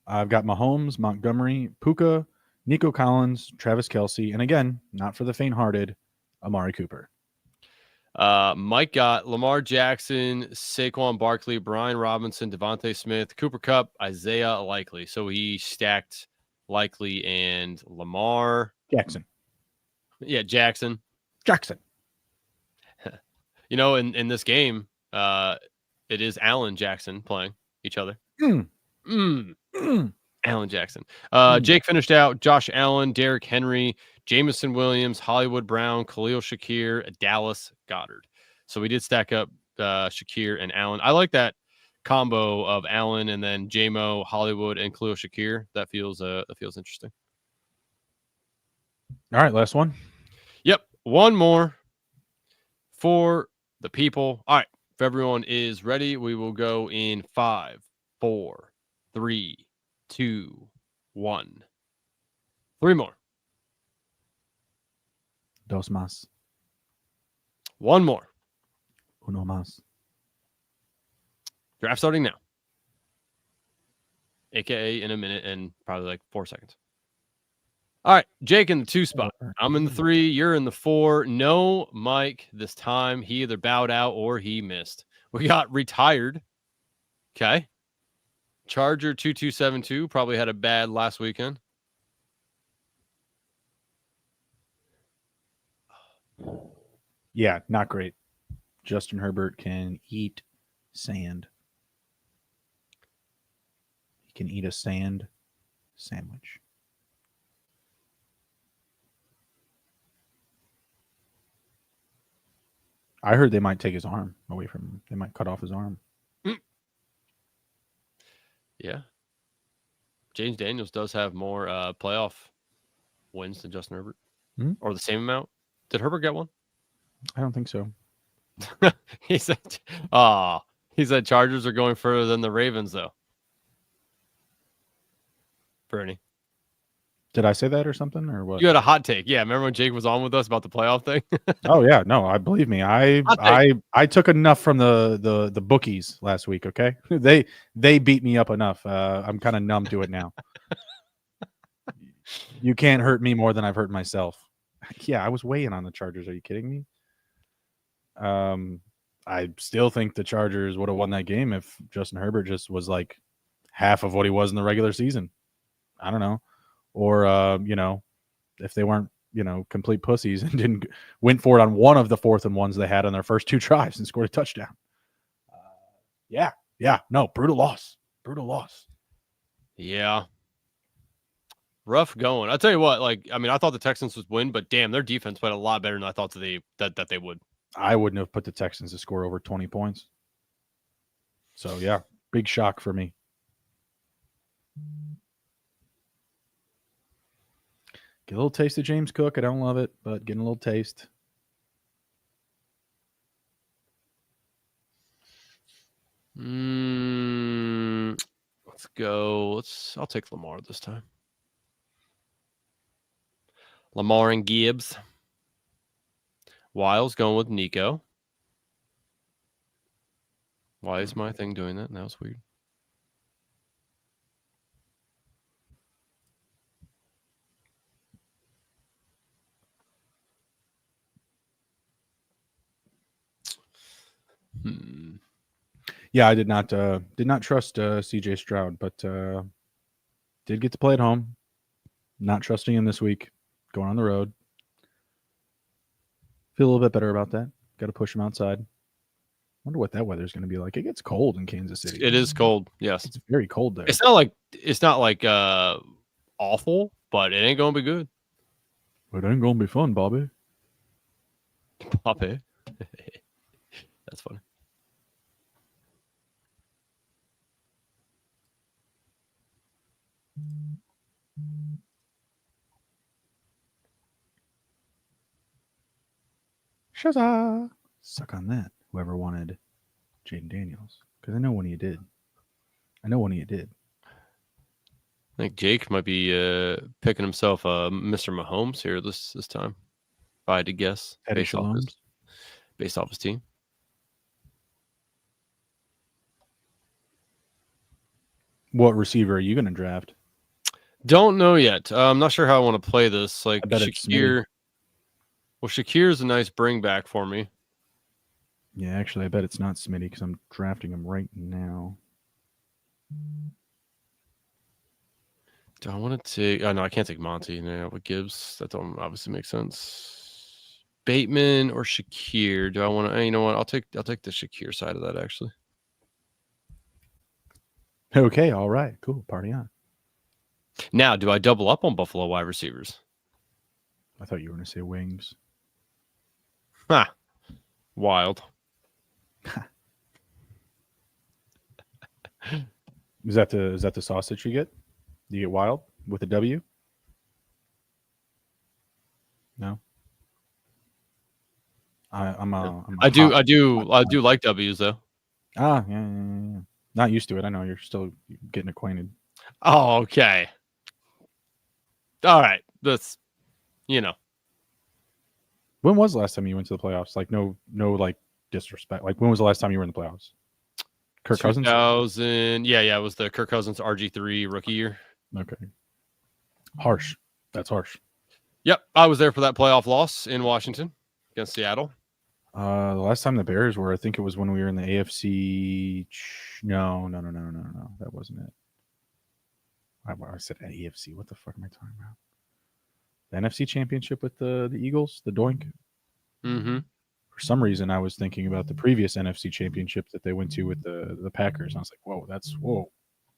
I've got Mahomes, Montgomery, Puka, Nico Collins, Travis Kelce, and again, not for the faint-hearted, Amari Cooper. Mike got Lamar Jackson, Saquon Barkley, Brian Robinson, Devontae Smith, Cooper Kupp, Isaiah Likely. So he stacked Likely and Lamar Jackson. Yeah, Jackson. In this game, it is Allen Jackson playing each other. Allen Jackson. Jake finished out Josh Allen, Derrick Henry, Jamison Williams, Hollywood Brown, Khalil Shakir, Dallas Goedert. So we did stack up Shakir and Allen. I like that combo of Allen and then JMO, Hollywood, and Khalil Shakir. That feels interesting. All right, last one. Yep, one more for the people. All right, if everyone is ready, we will go in 5, 4, 3, 2, 1. 3 more. Dos más. 1 more. Uno más. Draft starting now. AKA in a minute and probably like 4 seconds. All right, Jake in the 2 spot. I'm in the 3. You're in the 4. No Mike this time. He either bowed out or he missed. We got retired. Okay. Charger 2272 probably had a bad last weekend. Yeah, not great. Justin Herbert can eat sand. He can eat a sand sandwich. I heard they might take his arm away from him. They might cut off his arm. Yeah. James Daniels does have more playoff wins than Justin Herbert. Or the same amount. Did Herbert get one? I don't think so. He said Chargers are going further than the Ravens, though. Bernie. Did I say that or something, or what? You had a hot take. Yeah, remember when Jake was on with us about the playoff thing? Oh yeah, no, I believe me. I took enough from the bookies last week. Okay, they beat me up enough. I'm kind of numb to it now. You can't hurt me more than I've hurt myself. Yeah, I was weighing on the Chargers. Are you kidding me? I still think the Chargers would have won that game if Justin Herbert just was like half of what he was in the regular season. I don't know. Or, if they weren't, complete pussies and went for it on one of the 4th and 1s they had on their first 2 tries and scored a touchdown. No, brutal loss. Yeah. Rough going. I'll tell you what, I thought the Texans would win, but damn, their defense played a lot better than I thought that they would. I wouldn't have put the Texans to score over 20 points. So, yeah, big shock for me. Get a little taste of James Cook. I don't love it, but getting a little taste. Let's go. I'll take Lamar this time. Lamar and Gibbs. Wiles going with Nico. Why is my thing doing that? That was weird. Yeah, I did not trust CJ Stroud, but did get to play at home. Not trusting him this week, going on the road. Feel a little bit better about that. Got to push him outside. Wonder what that weather is going to be like. It gets cold in Kansas City. It is cold. Yes, it's very cold there. It's not like awful, but it ain't gonna be good. It ain't gonna be fun, Bobby. Bobby. That's funny. Shazza! Suck on that. Whoever wanted Jaden Daniels, because I know one of you did. I think Jake might be picking himself Mr. Mahomes here this time. If I had to guess, based off his team. What receiver are you going to draft? Don't know yet. I'm not sure how I want to play this. Like Shakir. Well, Shakir's a nice bring back for me. Yeah, actually, I bet it's not Smitty because I'm drafting him right now. Do I want to take? Oh, no, I can't take Monty now with Gibbs. That don't obviously make sense. Bateman or Shakir? Do I want to? You know what? I'll take the Shakir side of that actually. Okay, all right, cool. Party on. Now, do I double up on Buffalo wide receivers? I thought you were going to say wings. Ha! Wild. Is that the sausage you get? Do you get wild with a W? No. I do like W's though. Yeah. Not used to it. I know you're still getting acquainted. Oh, okay. All right. That's, When was the last time you went to the playoffs? Like no like disrespect. Like when was the last time you were in the playoffs? Kirk Cousins? 2000. Yeah. It was the Kirk Cousins RG3 rookie year. Okay. Harsh. That's harsh. Yep. I was there for that playoff loss in Washington against Seattle. The last time the Bears were, I think it was when we were in the AFC. No. That wasn't it. I said AFC. What the fuck am I talking about? The NFC Championship with the Eagles, the Doink. Mm-hmm. For some reason, I was thinking about the previous NFC Championship that they went to with the Packers. And I was like, whoa,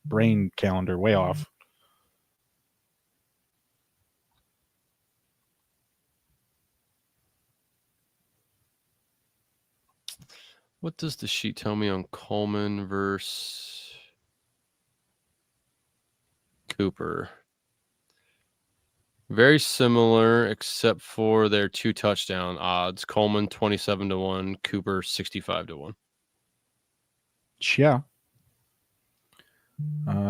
brain calendar way off. What does the sheet tell me on Coleman versus Cooper? Very similar, except for their 2 touchdown odds. Coleman 27-1, Cooper 65-1. Yeah.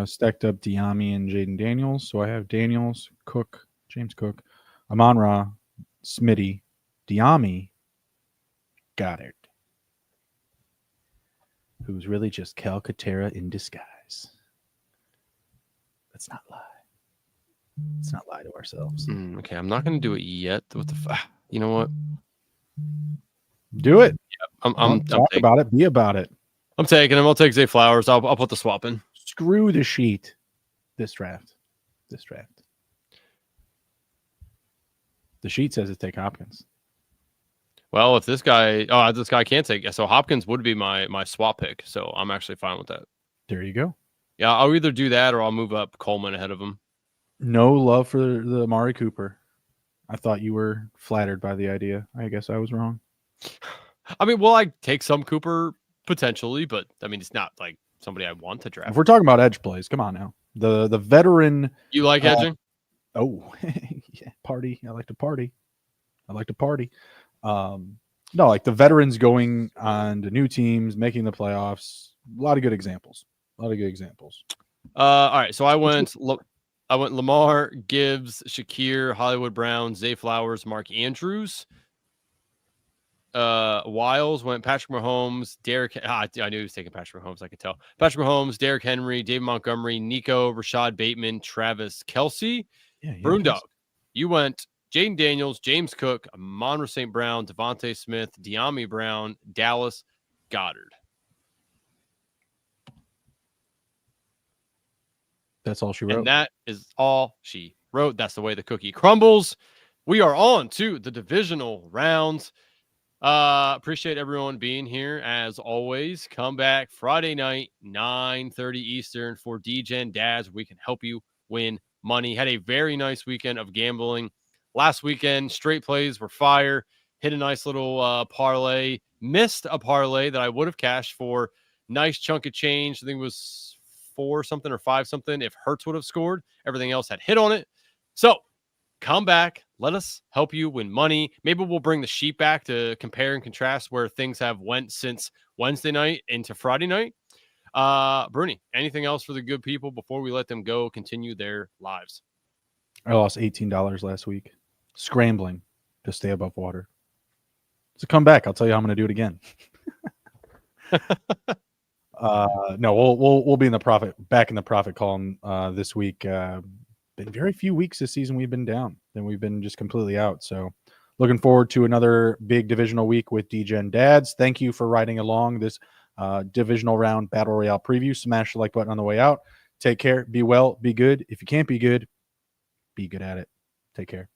Stacked up Diami and Jaden Daniels. So I have Daniels, Cook, James Cook, Amon-Ra, Smitty, Diami, Goddard, who's really just Calcaterra in disguise. Let's not lie. Let's not lie to ourselves. Okay, I'm not going to do it yet. What the you know what? Do it. Yeah, I'm talk about it. Be about it. I'm taking him. I'll take Zay Flowers. I'll put the swap in. Screw the sheet. This draft. The sheet says to take Hopkins. Well, if this guy can't take, so Hopkins would be my swap pick. So I'm actually fine with that. There you go. Yeah, I'll either do that or I'll move up Coleman ahead of him. No love for the Amari Cooper. I thought you were flattered by the idea. I guess I was wrong. I mean, will I take some Cooper potentially, but I mean, it's not like somebody I want to draft. If we're talking about edge plays, come on now. The veteran. You like edging? Yeah, party. I like to party. No, like the veterans going on to new teams, making the playoffs. A lot of good examples. All right. So I went Lamar, Gibbs, Shakir, Hollywood Brown, Zay Flowers, Mark Andrews. Wiles went Patrick Mahomes, Derek. I knew he was taking Patrick Mahomes. I could tell. Patrick Mahomes, Derrick Henry, David Montgomery, Nico, Rashad Bateman, Travis Kelce. Brundog. You went Jaden Daniels, James Cook, Amon St. Brown, Devontae Smith, De'Ami Brown, Dallas Goddard. That's all she wrote. And that is all she wrote. That's the way the cookie crumbles. We are on to the divisional rounds. Appreciate everyone being here as always. Come back Friday night, 9:30 Eastern for DGen Dads. We can help you win money. Had a very nice weekend of gambling. Last weekend, straight plays were fire. Hit a nice little parlay. Missed a parlay that I would have cashed for. Nice chunk of change. I think it was 4 something or 5 something. If Hurts would have scored, everything else had hit on it. So come back. Let us help you win money. Maybe we'll bring the sheet back to compare and contrast where things have went since Wednesday night into Friday night. Bruni, anything else for the good people before we let them go continue their lives? I lost $18 last week, scrambling to stay above water. So come back. I'll tell you how I'm going to do it again. No, we'll be back in the profit column this week. Been very few weeks this season we've been down. Then we've been just completely out. So looking forward to another big divisional week with DGen Dads. Thank you for riding along this divisional round battle royale preview. Smash the like button on the way out. Take care. Be well. Be good. If you can't be good at it. Take care.